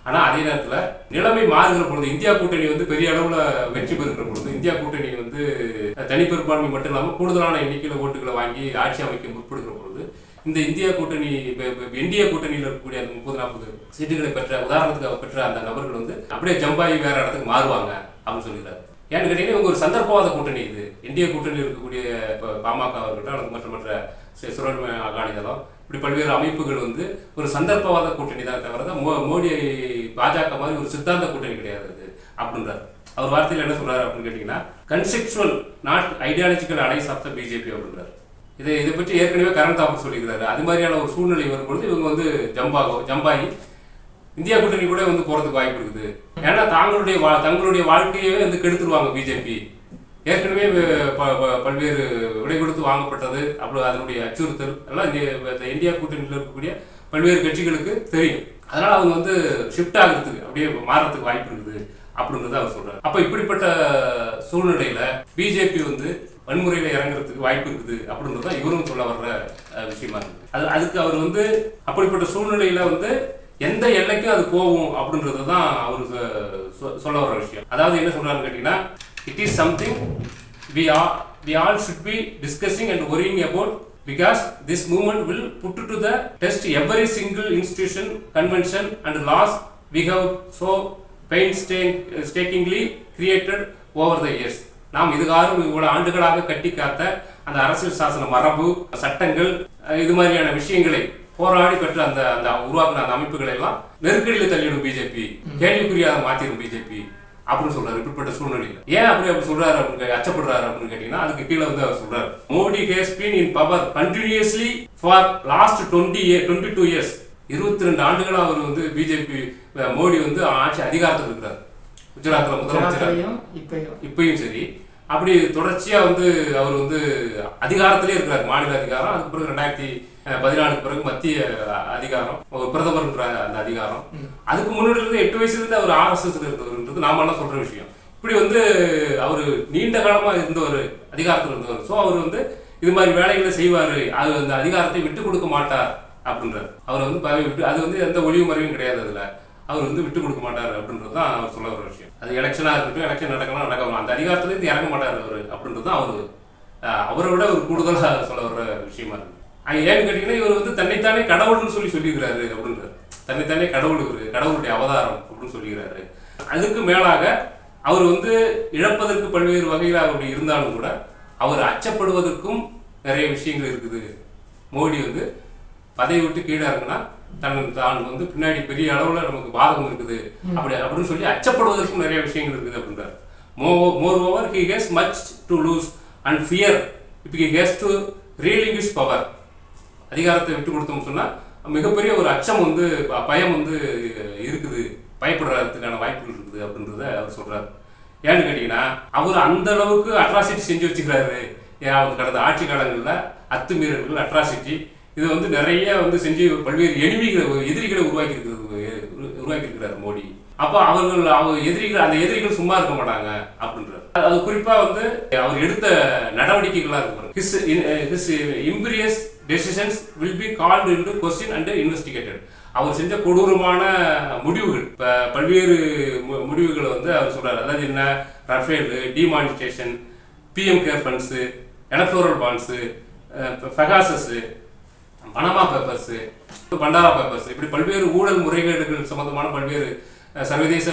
ஆனால் அதே நேரத்தில் நிலைமை மாறுகிற பொழுது இந்தியா கூட்டணி வந்து பெரிய அளவில் வெற்றி பெறுகிற பொழுது இந்தியா கூட்டணி வந்து தனிப்பெரும்பான்மை மட்டும் இல்லாமல் கூடுதலான எண்ணிக்கையில் ஓட்டுகளை வாங்கி ஆட்சி அமைக்க முற்படுகிற பொழுது இந்த இந்தியா கூட்டணி என்டிஏ கூட்டணியில் இருக்கக்கூடிய அந்த 30-40 சீட்டுகளை உதாரணத்துக்கு பெற்ற அந்த நபர்கள் வந்து அப்படியே ஜம்பாயி வேற இடத்துக்கு மாறுவாங்க அப்படின்னு சொல்லிடுறாரு. ஏன்னு கேட்டீங்கன்னா இவங்க ஒரு சந்தர்ப்பவாத கூட்டணி. இது இந்திய கூட்டணியில் இருக்கக்கூடிய இப்போ பாமக அவர்கிட்ட அல்லது மற்ற சிறுவன்மை அகாலிதளம் இப்படி பல்வேறு அமைப்புகள் வந்து ஒரு சந்தர்ப்பவாத கூட்டணி தான் தவிர மோடி பாஜக மாதிரி ஒரு சித்தாந்த கூட்டணி கிடையாது அது அப்படின்றார். அவர் வார்த்தையில் என்ன சொல்றாரு அப்படின்னு கேட்டீங்கன்னா, conceptual not ideological allies of the BJP அப்படின்றார். இதை பற்றி ஏற்கனவே கரண் தாப்பர் சொல்லிக்கிறாரு. அது மாதிரியான ஒரு சூழ்நிலை வரும்பொழுது இவங்க வந்து ஜம்பாகி இந்தியா கூட்டணி கூட வந்து போறதுக்கு வாய்ப்பு இருக்குது. ஏன்னா தங்களுடைய வாழ்க்கையே வந்து கெடுத்துருவாங்க பிஜேபி. ஏற்கனவே பல்வேறு விடை கொடுத்து வாங்கப்பட்டது, அப்புறம் அதனுடைய அச்சுறுத்தல் எல்லாம் இந்தியா கூட்டணியில் இருக்கக்கூடிய பல்வேறு கட்சிகளுக்கு தெரியும். அதனால அவங்க வந்து ஷிஃப்ட் ஆகிறதுக்கு அப்படியே மாறத்துக்கு வாய்ப்பு இருக்குது அப்படின்றத அவர் சொல்றாரு. அப்ப இப்படிப்பட்ட சூழ்நிலையில பிஜேபி வந்து வன்முறையில இறங்குறதுக்கு வாய்ப்பு இருக்குது அப்படின்றத இவரும் சொல்ல வர்ற விஷயமா இருக்கு. அதுக்கு அவர் வந்து அப்படிப்பட்ட சூழ்நிலையில வந்து எந்த எல்லைக்கும் அது போகும் அப்படின்றது தான் அவர் சொல்ல வர்ற விஷயம். அதாவது என்ன சொல்றாருன்னு கேட்டீங்கன்னா, it is something we all should be discussing and worrying about, because this movement will put to the test every single institution, convention and laws we have so painstakingly created over the years. நாம் இதுகாரும் இவ்வளவு ஆண்டுகளாக கட்டி காத்த அந்த அரசியல் சாசன மரபு, சட்டங்கள், இது மாதிரியான விஷயங்களை போராடி பெற்ற அந்த உருவாக்கின அந்த அமைப்புகளை எல்லாம் நெருக்கடியில் தள்ளிடும் பிஜேபி, கேள்விக்குறியாக மாத்திடும் பிஜேபி அப்படின்னு சொல்றாரு. இப்படிப்பட்ட சூழ்நிலையில் ஏன் அப்படி சொல்றாரு அப்படின்னு அச்சப்படுறாரு அப்படின்னு கேட்டீங்கன்னா, அதுக்கு கீழே வந்து அவர் சொல்றாரு, Modi has been in power continuously for last 22 years. 22 ஆண்டுகளா அவர் வந்து பிஜேபி மோடி வந்து ஆட்சி அதிகாரத்தில் இருக்கிறார். குஜராத்ல முதலமைச்சர் இப்பயும் சரி, அப்படி தொடர்ச்சியா வந்து அவர் வந்து அதிகாரத்திலே இருக்கிறார். மாநில அதிகாரம், அதுக்கு பிறகு 2014 பிறகு மத்திய அதிகாரம், ஒரு பிரதமர்ன்ற அந்த அதிகாரம். அதுக்கு முன்னாடி இருந்து 8 வயசுல இருந்து அவர் RSS இருந்தவர்ன்றது நாமெல்லாம் சொல்ற விஷயம். இப்படி வந்து அவர் நீண்ட காலமா இருந்தவர், அதிகாரத்தில் இருந்தவர். ஸோ அவர் வந்து இது மாதிரி வேலைகளை செய்வாரு, அது அந்த அதிகாரத்தை விட்டு கொடுக்க மாட்டார் அப்படின்றார். அவர் வந்து பதவி விட்டு, அது வந்து எந்த ஒளிவு மறைவும் கிடையாது, அதுல அவர் வந்து விட்டு கொடுக்க மாட்டார் அப்படின்றது தான் அவர் சொல்ல வர விஷயம். அது எலெக்ஷனா இருக்கட்டும், எலெக்ஷன் நடக்கலாம், அந்த அதிகாரத்துல இருந்து இறங்க மாட்டார் அவர் அப்படின்றது தான் அவரை விட ஒரு கூடுதலாக சொல்ல வர்ற விஷயமா இருக்கு. ஏன்னு கேட்டீங்கன்னா, இவர் வந்து தன்னைத்தானே கடவுள்னு சொல்லிக்கிறாரு அப்படின்றாரு. தன்னைத்தானே கடவுளுடைய அவதாரம் அப்படின்னு சொல்லிக்கிறாரு. அதுக்கு மேலாக அவர் வந்து இழப்பதற்கு பல்வேறு வகையில் அவருடைய இருந்தாலும் கூட அவர் அச்சப்படுவதற்கும் நிறைய விஷயங்கள் இருக்குது. மோடி வந்து பதவி விட்டு கீழே இருக்குன்னா தான் வந்து பின்னாடி பெரிய அளவில் நமக்கு பாதகம் இருக்குது அப்படின்னு சொல்லி அச்சப்படுவதற்கும் நிறைய விஷயங்கள் இருக்குது அப்படின்றார். More over he has much to lose and fear இப் ஹி ஹேஸ் டு ரீலிங்கிஷ் பவர். அதிகாரத்தை விட்டு கொடுத்தோம்னு சொன்னா மிகப்பெரிய ஒரு அச்சம் வந்து, பயம் வந்து இருக்குது, பயப்படுறதுக்கான வாய்ப்புகள் இருக்குது அப்படின்றத அவர் சொல்றாரு. ஏன்னு கேட்டீங்கன்னா, அவர் அந்த அளவுக்கு அட்ராசிட்டி செஞ்சு வச்சுக்கிறாரு. கடந்த ஆட்சி காலங்களில் அத்துமீறல்கள், அட்ராசிட்டி, இது வந்து நிறைய வந்து செஞ்சு பல்வேறு எதிரிகளை உருவாக்கி இருக்கிறார் மோடி. அப்போ எதிரிகள் அந்த எதிரிகள் சும்மா இருக்க மாட்டாங்க அப்படின்றார். அது குறிப்பா வந்து அவர் எடுத்த நடவடிக்கைகளா இருக்கும். his imperious decisions will be called into question and investigated. அவர் செஞ்ச கொடூரமான முடிவுகள், பல்வேறு முடிவுகளை வந்து அவர் சொல்றாரு. அதாவது என்ன, Rafale, demonetisation, PM care funds, electoral bonds, Pegasus, Panama papers, Pandora papers, இப்படி பல்வேறு ஊழல் முறைகேடுகள் சம்பந்தமான பல்வேறு சர்வதேச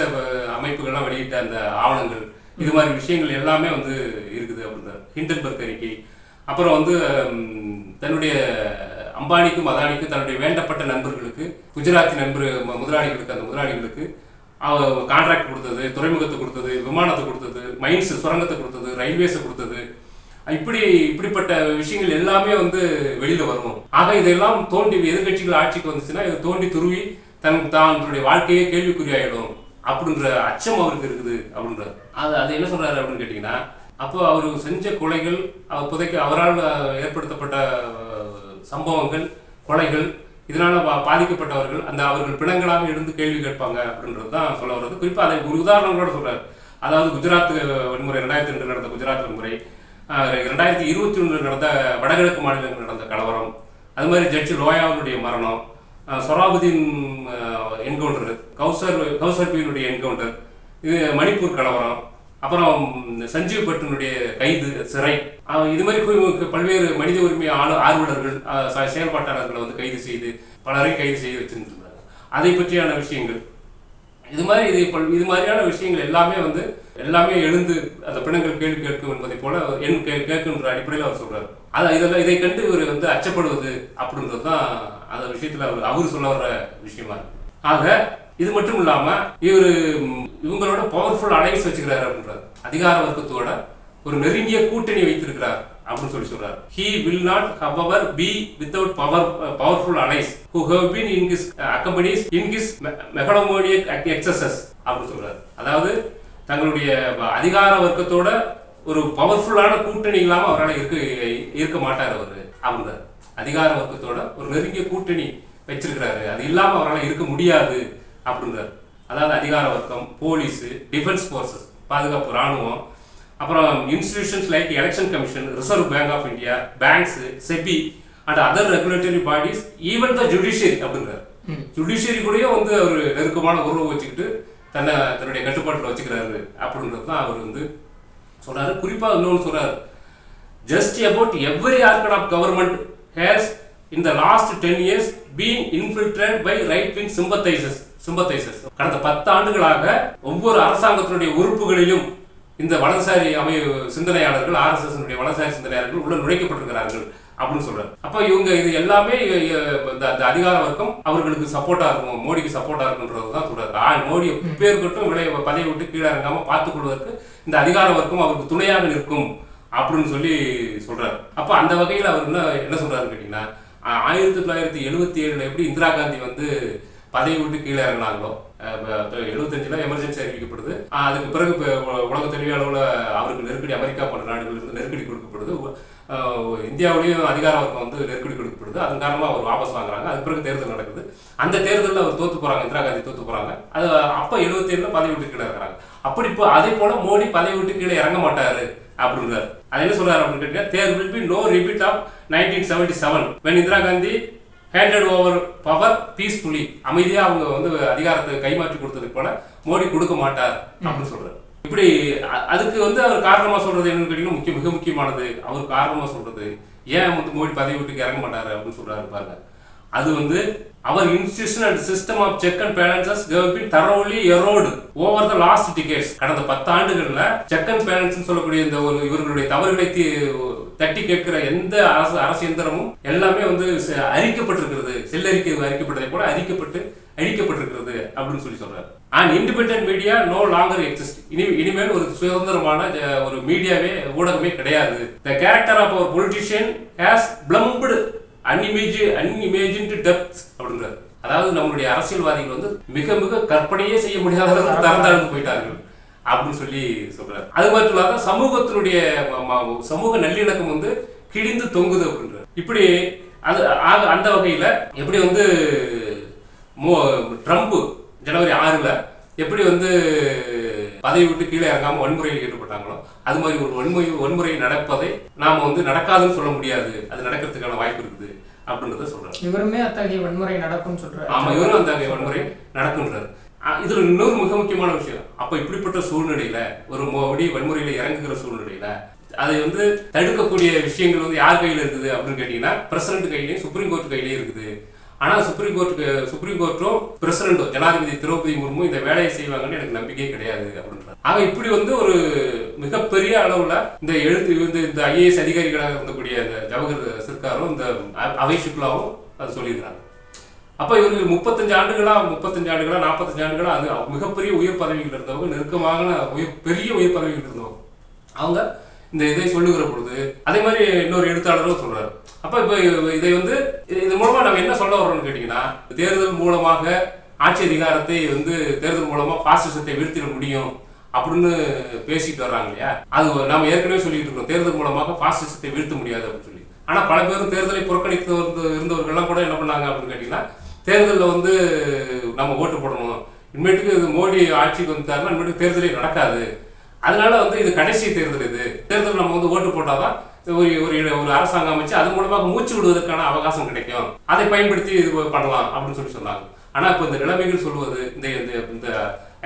அமைப்புகள்லாம் வெளியிட்ட அந்த ஆவணங்கள், இது மாதிரி விஷயங்கள் எல்லாமே வந்து இருக்குது அப்படின்றார். ஹிண்டன்பர்க் அறிக்கை, அப்புறம் வந்து தன்னுடைய அம்பானிக்கும் அதானிக்கும் தன்னுடைய வேண்டப்பட்ட நண்பர்களுக்கு, குஜராத்தி முதலாளிகளுக்கு, அந்த முதலாளிகளுக்கு கான்ட்ராக்ட் கொடுத்தது, துறைமுகத்தை கொடுத்தது, விமானத்தை கொடுத்தது, மைன்ஸ் சுரங்கத்தை கொடுத்தது, ரயில்வேஸை கொடுத்தது, இப்படிப்பட்ட விஷயங்கள் எல்லாமே வந்து வெளியில வரும். ஆக இதெல்லாம் தோண்டி எதிர்கட்சிகள் ஆட்சிக்கு வந்துச்சுன்னா இதை தோண்டி துருவி தன்னுடைய வாழ்க்கையே கேள்விக்குறியாயிடும் அப்படின்ற அச்சம் அவருக்கு இருக்குது அப்படின்றார். அது என்ன சொல்றாரு அப்படின்னு கேட்டீங்கன்னா, அப்போ அவர் செஞ்ச கொலைகள், அவரால் ஏற்படுத்தப்பட்ட சம்பவங்கள், கொலைகள், இதனால பாதிக்கப்பட்டவர்கள் அவர்கள் பிணங்களாக இருந்து கேள்வி கேட்பாங்க அப்படின்றது தான் சொல்ல வர்றது. குறிப்பாக அதை ஒரு உதாரணங்களோட சொல்றாரு. அதாவது குஜராத் வன்முறை, 2002 நடந்த குஜராத் வன்முறை, 2021 நடந்த வடகிழக்கு மாநிலங்கள் நடந்த கலவரம், அது மாதிரி ஜட்ஜி லோயாவுடைய மரணம், சொராபுதீன் என்கவுண்டர், கௌசர்பியினுடைய என்கவுண்டர், இது மணிப்பூர் கலவரம், அப்புறம் சஞ்சீவ் பட்டுனுடைய கைது, சிறை, இது மாதிரி பல்வேறு மனித உரிமை ஆர்வலர்கள், செயல்பாட்டாளர்களை வந்து கைது செய்து பலரை கைது செய்து வச்சிருந்தாங்க. அதை பற்றியான விஷயங்கள், இது மாதிரியான விஷயங்கள் எல்லாமே எழுந்து அந்த பிணங்கள் கேள்வி கேட்கும் என்பதை போல கேட்கின்ற அடிப்படையில் அவர் சொல்றாரு. இதை கண்டு இவர் வந்து அச்சப்படுவது அப்படின்றது தான் அந்த விஷயத்துல அவர் சொல்ல வர்ற விஷயமா இருக்கு. ஆக இது மட்டும் இல்லாம இவங்களோட பவர்ஃபுல் அலைன்ஸ் வச்சுக்கிறாரு அப்படின்றார். அதிகார வர்க்கத்தோட ஒரு நெருங்கிய கூட்டணி வைத்திருக்கிறார் அப்படின்னு சொல்றாரு. He will not however be without powerful allies who have been in his accompanies in his megalomaniac excesses அப்படின்னு சொல்றாரு. அதாவது தங்களுடைய அதிகார வர்க்கத்தோட ஒரு பவர்ஃபுல்லான கூட்டணி இல்லாம அவரால் இருக்க மாட்டார் அவரு அப்படின்றார். அதிகார வர்க்கத்தோட ஒரு நெருங்கிய கூட்டணி வச்சிருக்கிறாரு, அது இல்லாம அவரால் இருக்க முடியாது அப்படின்றார். அதாவது அதிகார வர்க்கம், போலீஸ், டிஃபென்ஸ் போர்சஸ், பாதுகாப்பு ராணுவம், அப்புறம் institutions like election commission, reserve bank of India, banks, SEBI and other regulatory bodies, even the judiciary அப்படின்றார். ஜுடிஷியரி கூடயும் வந்து அவர் நெருக்கமான உறவு வச்சுக்கிட்டு தன்னுடைய கட்டுப்பாட்டில் வச்சுக்கிறாரு அப்படின்றது தான் அவர் வந்து சொல்றாரு. குறிப்பாக இன்னொன்று சொல்றாரு, just about every arcane of government has in the last 10 years been infiltrated by right-wing sympathizers. கடந்த 10 ஆண்டுகளாக ஒவ்வொரு அரசாங்கத்தினுடைய உறுப்புகளிலும் இந்த வலதுசாரி சிந்தனையாளர்கள், RSS வலதுசாரி சிந்தனையாளர்கள் உள்ள நுழைக்கப்பட்டிருக்கிறார்கள் அப்படின்னு சொல்றாரு. அப்ப இவங்க இது எல்லாமே இந்த அதிகார வர்க்கம் அவர்களுக்கு சப்போர்ட்டா இருக்கும், மோடிக்கு சப்போர்ட்டா இருக்குன்றதுதான் சொல்றாரு. மோடி பேர் கட்டும் பதவி விட்டு கீழே இறங்காம பார்த்துக் கொள்வதற்கு இந்த அதிகார வர்க்கம் அவருக்கு துணையாக நிற்கும் அப்படின்னு சொல்லி சொல்றாரு. அப்ப அந்த வகையில் அவர் என்ன சொல்றாருன்னு கேட்டீங்கன்னா, 1977 எப்படி இந்திரா காந்தி வந்து பதவி விட்டு கீழே இறங்கினாங்களோ, 75 எமர்ஜென்சி அறிவிக்கப்படுது. அதுக்கு பிறகு உலக தெளிவு அளவில் அவருக்கு நெருக்கடி, அமெரிக்கா போன்ற நாடுகளிலிருந்து நெருக்கடி கொடுக்கப்படுது. இந்தியாவிலேயும் அதிகார வர்க்கம் வந்து நெருக்கடி கொடுக்கப்படுது. அதன் காரணமாக அவர் வாபஸ் வாங்குறாங்க. அதுக்கு பிறகு தேர்தல் நடக்குது. அந்த தேர்தலில் அவர் தோத்து போறாங்க, இந்திரா காந்தி தோத்து போறாங்க. அது அப்போ 77 பதவி விட்டு கீழே இறங்குறாங்க. அதே போல மோடி பதவி விட்டு கீழே இறங்க மாட்டாரு அப்படின்றாரு. அது என்ன சொல்றாரு அப்படின்னு கேட்டீங்கன்னா, there will be no repeat of 1977 when Indira Gandhi handed over power peacefully. அமைதியா அவங்க வந்து அதிகாரத்தை கைமாற்றி கொடுத்ததுக்கு போல மோடி கொடுக்க மாட்டார் அப்படின்னு சொல்றாரு. இப்படி அதுக்கு வந்து அவர் காரணமா சொல்றது என்னன்னு கேட்டீங்கன்னா, மிக முக்கியமானது அவர் காரணமா சொல்றது ஏன் வந்து மோடி பதவி விட்டு இறங்க மாட்டாரு அப்படின்னு சொல்றாரு பாருங்க. அது வந்து our institution and system of check and balances have been thoroughly eroded over the last decades. கடந்த 10 ஆண்டுகள்ல செக் அண்ட் பேலன்ஸ் சொல்லக்கூடிய இந்த இவர்களுடைய தவறுகளை தட்டி கேட்கிற எந்த அரசு எந்திரமும் எல்லாமே வந்து அழிக்கப்பட்டிருக்கிறது. அறிக்கப்பட்டதை போல அழிக்கப்பட்டிருக்கிறது அப்படின்னு சொல்றாரு. And independent media no longer exist. இனிமேல் ஒரு சுதந்திரமான ஒரு மீடியாவே, ஊடகமே கிடையாது. The character of our politician has plumbed unimagined depths அப்படின்றாரு. அதாவது நம்மளுடைய அரசியல்வாதிகள் வந்து மிக மிக கற்பனையே செய்ய முடியாத அளவுக்கு தரந்தாழ்ந்து போயிட்டார்கள் அப்படின்னு சொல்லி சொல்றாரு. அது மட்டும் இல்லாத சமூகத்தினுடைய சமூக நல்லிணக்கம் வந்து கிழிந்து தொங்குது அப்படின்றாரு. இப்படி அந்த வகையில எப்படி வந்து ட்ரம்ப் ஜனவரி 6 எப்படி வந்து பதவி விட்டு கீழே இறங்காம வன்முறையில் ஈடுபட்டாங்களோ அது மாதிரி ஒரு வன்முறை நடப்பதை நாம வந்து நடக்காதுன்னு சொல்ல முடியாது, அது நடக்கிறதுக்கான வாய்ப்பு இருக்குது அப்படின்றத சொல்றாரு. இவருமே அத்தகைய வன்முறை நடக்கும் சொல்றாரு. ஆமா, இவரும் அத்தகைய வன்முறை நடக்குன்றாரு. இதுல இன்னொரு மிக முக்கியமான விஷயம், அப்ப இப்படிப்பட்ட சூழ்நிலையில ஒரு மோடி வன்முறையில இறங்குகிற சூழ்நிலையில அதை வந்து தடுக்கக்கூடிய விஷயங்கள் வந்து யார் கையில இருக்குது அப்படின்னு கேட்டீங்கன்னா பிரசிடண்ட் கையிலையும் சுப்ரீம் கோர்ட் கையிலையும் இருக்குது. ஆனா சுப்ரீம் கோர்ட்டும் பிரசிடண்டும் ஜனாதிபதி திரௌபதி முர்மு இந்த வேலையை செய்வாங்கன்னு எனக்கு நம்பிக்கையே கிடையாது அப்படின்றாங்க. ஆக இப்படி வந்து ஒரு மிகப்பெரிய அளவுல இந்த IAS அதிகாரிகளாக இருந்தக்கூடிய இந்த ஜவஹர் சர்க்காரும் இந்த அவை சுக்லாவும் அது சொல்லியிருக்கிறாங்க. அப்ப இவர்கள் 35 ஆண்டுகளா 45 ஆண்டுகளா அது மிகப்பெரிய உயர் பதவிகள் இருந்தவங்க, நெருக்கமான பெரிய உயர் பதவிகள் இருந்தவங்க, அவங்க இந்த இதை சொல்லுகிற பொழுது அதே மாதிரி இன்னொரு எழுத்தாளரும் சொல்றாரு. அப்ப இப்ப இதை வந்து இது மூலமா நம்ம என்ன சொல்ல வரோம்னு கேட்டீங்கன்னா, தேர்தல் மூலமாக ஆட்சி அதிகாரத்தை வந்து தேர்தல் மூலமா பாசிசத்தை வீழ்த்திட முடியும் அப்படின்னு பேசிட்டு வர்றாங்க இல்லையா. அது நாம ஏற்கனவே சொல்லிட்டு இருக்கோம், தேர்தல் மூலமாக பாசிசத்தை வீழ்த்த முடியாது அப்படின்னு சொல்லி. ஆனா பல பேரும் தேர்தலை புறக்கணித்து இருந்தவர்கள்லாம் கூட என்ன பண்ணாங்க அப்படின்னு கேட்டீங்கன்னா, தேர்தலில் வந்து நம்ம ஓட்டு போடணும், இனிமேட்டுக்கு மோடி ஆட்சிக்கு வந்துட்டாருன்னா இனிமேட்டுக்கு தேர்தலே நடக்காது, அதனால வந்து இது கடைசி தேர்தல், இது தேர்தல் நம்ம வந்து ஓட்டு போட்டாதான் ஒரு அரசாங்கம் அமைச்சு அது மூலமாக மூச்சு விடுவதற்கான அவகாசம் கிடைக்கும், அதை பயன்படுத்தி இது பண்ணலாம் அப்படின்னு சொன்னாங்க. ஆனா இப்ப இந்த நிலைமைகள் சொல்வது, இந்த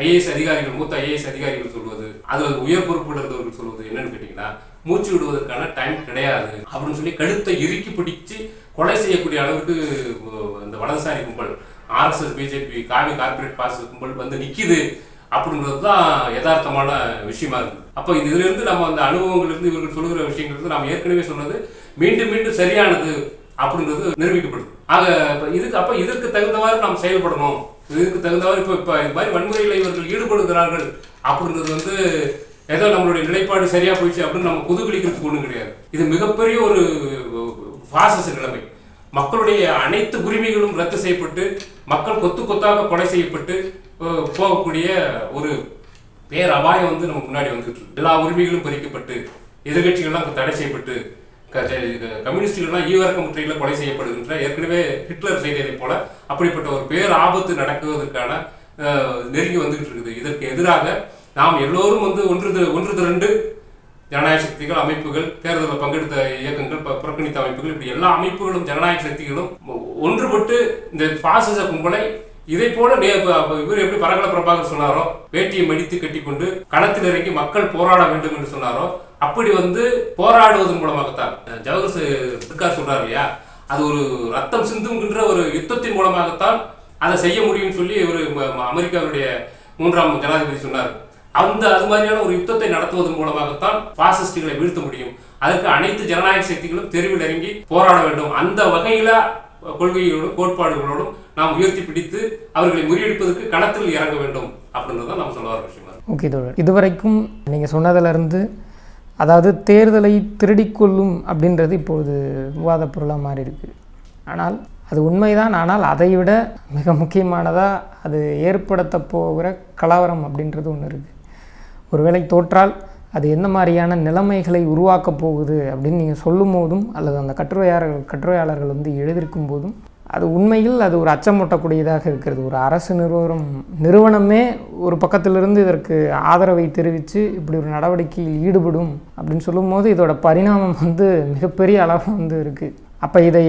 IAS அதிகாரிகள், மூத்த IAS அதிகாரிகள் சொல்வது, அதுல உயர் பொறுப்புல இருந்தவர்கள் சொல்வது என்னன்னு கேட்டீங்கன்னா, மூச்சு விடுவதற்கான டைம் கிடையாது அப்படின்னு சொல்லி கழுத்தை இறுக்கி பிடிச்சு கொலை செய்யக்கூடிய அளவுக்கு இந்த வலதுசாரி கும்பல், RSS BJP கார்பரேட் பாஸ் கும்பல் வந்து நிக்குது அப்படின்றது தான் யதார்த்தமான விஷயமா இருக்கு. அப்போ இதுல இருந்து நம்ம அந்த அனுபவங்கள் இருந்து இவர்கள் சொல்லுகிற விஷயங்கள் இருந்து நாம் ஏற்கனவே சொன்னது மீண்டும் மீண்டும் சரியானது அப்படின்றது நிரூபிக்கப்படுது. ஆக இதற்கு தகுந்தவாறு நாம் செயல்படணும், இதுக்கு தகுந்தவாறு இப்ப இது மாதிரி வன்முறையில் இவர்கள் ஈடுபடுகிறார்கள் அப்படின்றது வந்து ஏதோ நம்மளுடைய நிலைப்பாடு சரியா போயிடுச்சு அப்படின்னு நம்ம குதூகலிக்கிறதுக்கு ஒண்ணும் கிடையாது. இது மிகப்பெரிய ஒரு பாசிச நிலைமை. மக்களுடைய அனைத்து உரிமைகளும் ரத்து செய்யப்பட்டு மக்கள் கொத்து கொத்தாக கொலை செய்யப்பட்டு போகக்கூடிய ஒரு பேர் அபாயம் வந்து நம்ம முன்னாடி வந்துட்டு இருக்கு. எல்லா உரிமைகளும் பறிக்கப்பட்டு எதிர்கட்சிகள்லாம் தடை செய்யப்பட்டு கம்யூனிஸ்டுகள்லாம் ஈவிரக்க முறையில் கொலை செய்யப்படுகின்ற, ஏற்கனவே ஹிட்லர் செய்ததை போல அப்படிப்பட்ட ஒரு பேர் ஆபத்து நடக்குவதற்கான நெருங்கி வந்துகிட்டு இருக்குது. இதற்கு எதிராக நாம் எல்லோரும் வந்து ஒன்று திரண்டு ஜனநாயக சக்திகள், அமைப்புகள், தேர்தலில் பங்கெடுத்த இயக்கங்கள், புறக்கணித்த அமைப்புகள், இப்படி எல்லா அமைப்புகளும் ஜனநாயக சக்திகளும் ஒன்றுபட்டு இந்த பாசிச கும்பலை இதை போல இவர் எப்படி பரகல பிரபாகர் சொன்னாரோ, வேட்டியை மடித்து கட்டி கொண்டு களத்தில் இறங்கி மக்கள் போராட வேண்டும் என்று சொன்னாரோ, அப்படி வந்து போராடுவதன் மூலமாகத்தான் ஜவஹர் சர்க்கார் சொல்றாரு இல்லையா, அது ஒரு ரத்தம் சிந்துங்கின்ற ஒரு யுத்தத்தின் மூலமாகத்தான் அதை செய்ய முடியும்னு சொல்லி ஒரு அமெரிக்காவுடைய 3ஆம் ஜனாதிபதி சொன்னார். அது மாதிரியான ஒரு யுத்தத்தை நடத்துவதன் மூலமாகத்தான் பாசிஸ்டுகளை வீழ்த்த முடியும். அதற்கு அனைத்து ஜனநாயக சக்திகளும் தெருவில் இறங்கி போராட வேண்டும். அந்த வகையில கொள்கைகளோடும் கோட்பாடுகளோடும் நாம் உயர்த்தி பிடித்து அவர்களை முறியடிப்பதற்கு களத்தில் இறங்க வேண்டும் அப்படின்றதான் நாம் சொல்ல வர விஷயமா. ஓகே தோழர், இதுவரைக்கும் நீங்கள் சொன்னதிலிருந்து அதாவது தேர்தலை திருடிக்கொள்ளும் அப்படின்றது இப்பொழுது விவாத பொருளாக மாறி இருக்கு. ஆனால் அது உண்மைதான். ஆனால் அதை விட மிக முக்கியமானதாக அது ஏற்படுத்த போகிற கலவரம் அப்படின்றது ஒன்று இருக்குது. ஒருவேளை தோற்றால் அது என்ன மாதிரியான நிலைமைகளை உருவாக்கப் போகுது அப்படின்னு நீங்கள் சொல்லும் போதும் அல்லது அந்த கட்டுரையாளர்கள் வந்து எழுதியிருக்கும் போதும் அது உண்மையில் அது ஒரு அச்சமூட்டக்கூடியதாக இருக்கிறது. ஒரு அரசு நிறுவனமே ஒரு பக்கத்திலிருந்து இதற்கு ஆதரவை தெரிவித்து இப்படி ஒரு நடவடிக்கையில் ஈடுபடும் அப்படின்னு சொல்லும் போது இதோட பரிணாமம் வந்து மிகப்பெரிய அளவில் வந்து இருக்குது. அப்போ இதை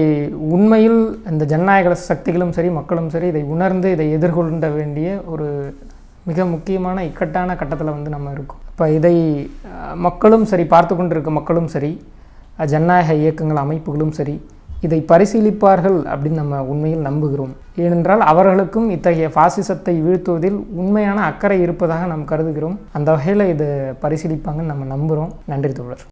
உண்மையில் இந்த ஜனநாயக சக்திகளும் சரி மக்களும் சரி இதை உணர்ந்து இதை எதிர்கொள்ள வேண்டிய ஒரு மிக முக்கியமான இக்கட்டான கட்டத்தில் வந்து நம்ம இருக்கோம். இப்போ இதை மக்களும் சரி, பார்த்து கொண்டிருக்க மக்களும் சரி, ஜனநாயக இயக்கங்கள் அமைப்புகளும் சரி இதை பரிசீலிப்பார்கள் அப்படின்னு நம்ம உண்மையில் நம்புகிறோம். ஏனென்றால் அவர்களுக்கும் இத்தகைய பாசிசத்தை வீழ்த்துவதில் உண்மையான அக்கறை இருப்பதாக நாம் கருதுகிறோம். அந்த வகையில் இதை பரிசீலிப்பாங்கன்னு நம்ம நம்புகிறோம். நன்றி தோழர்.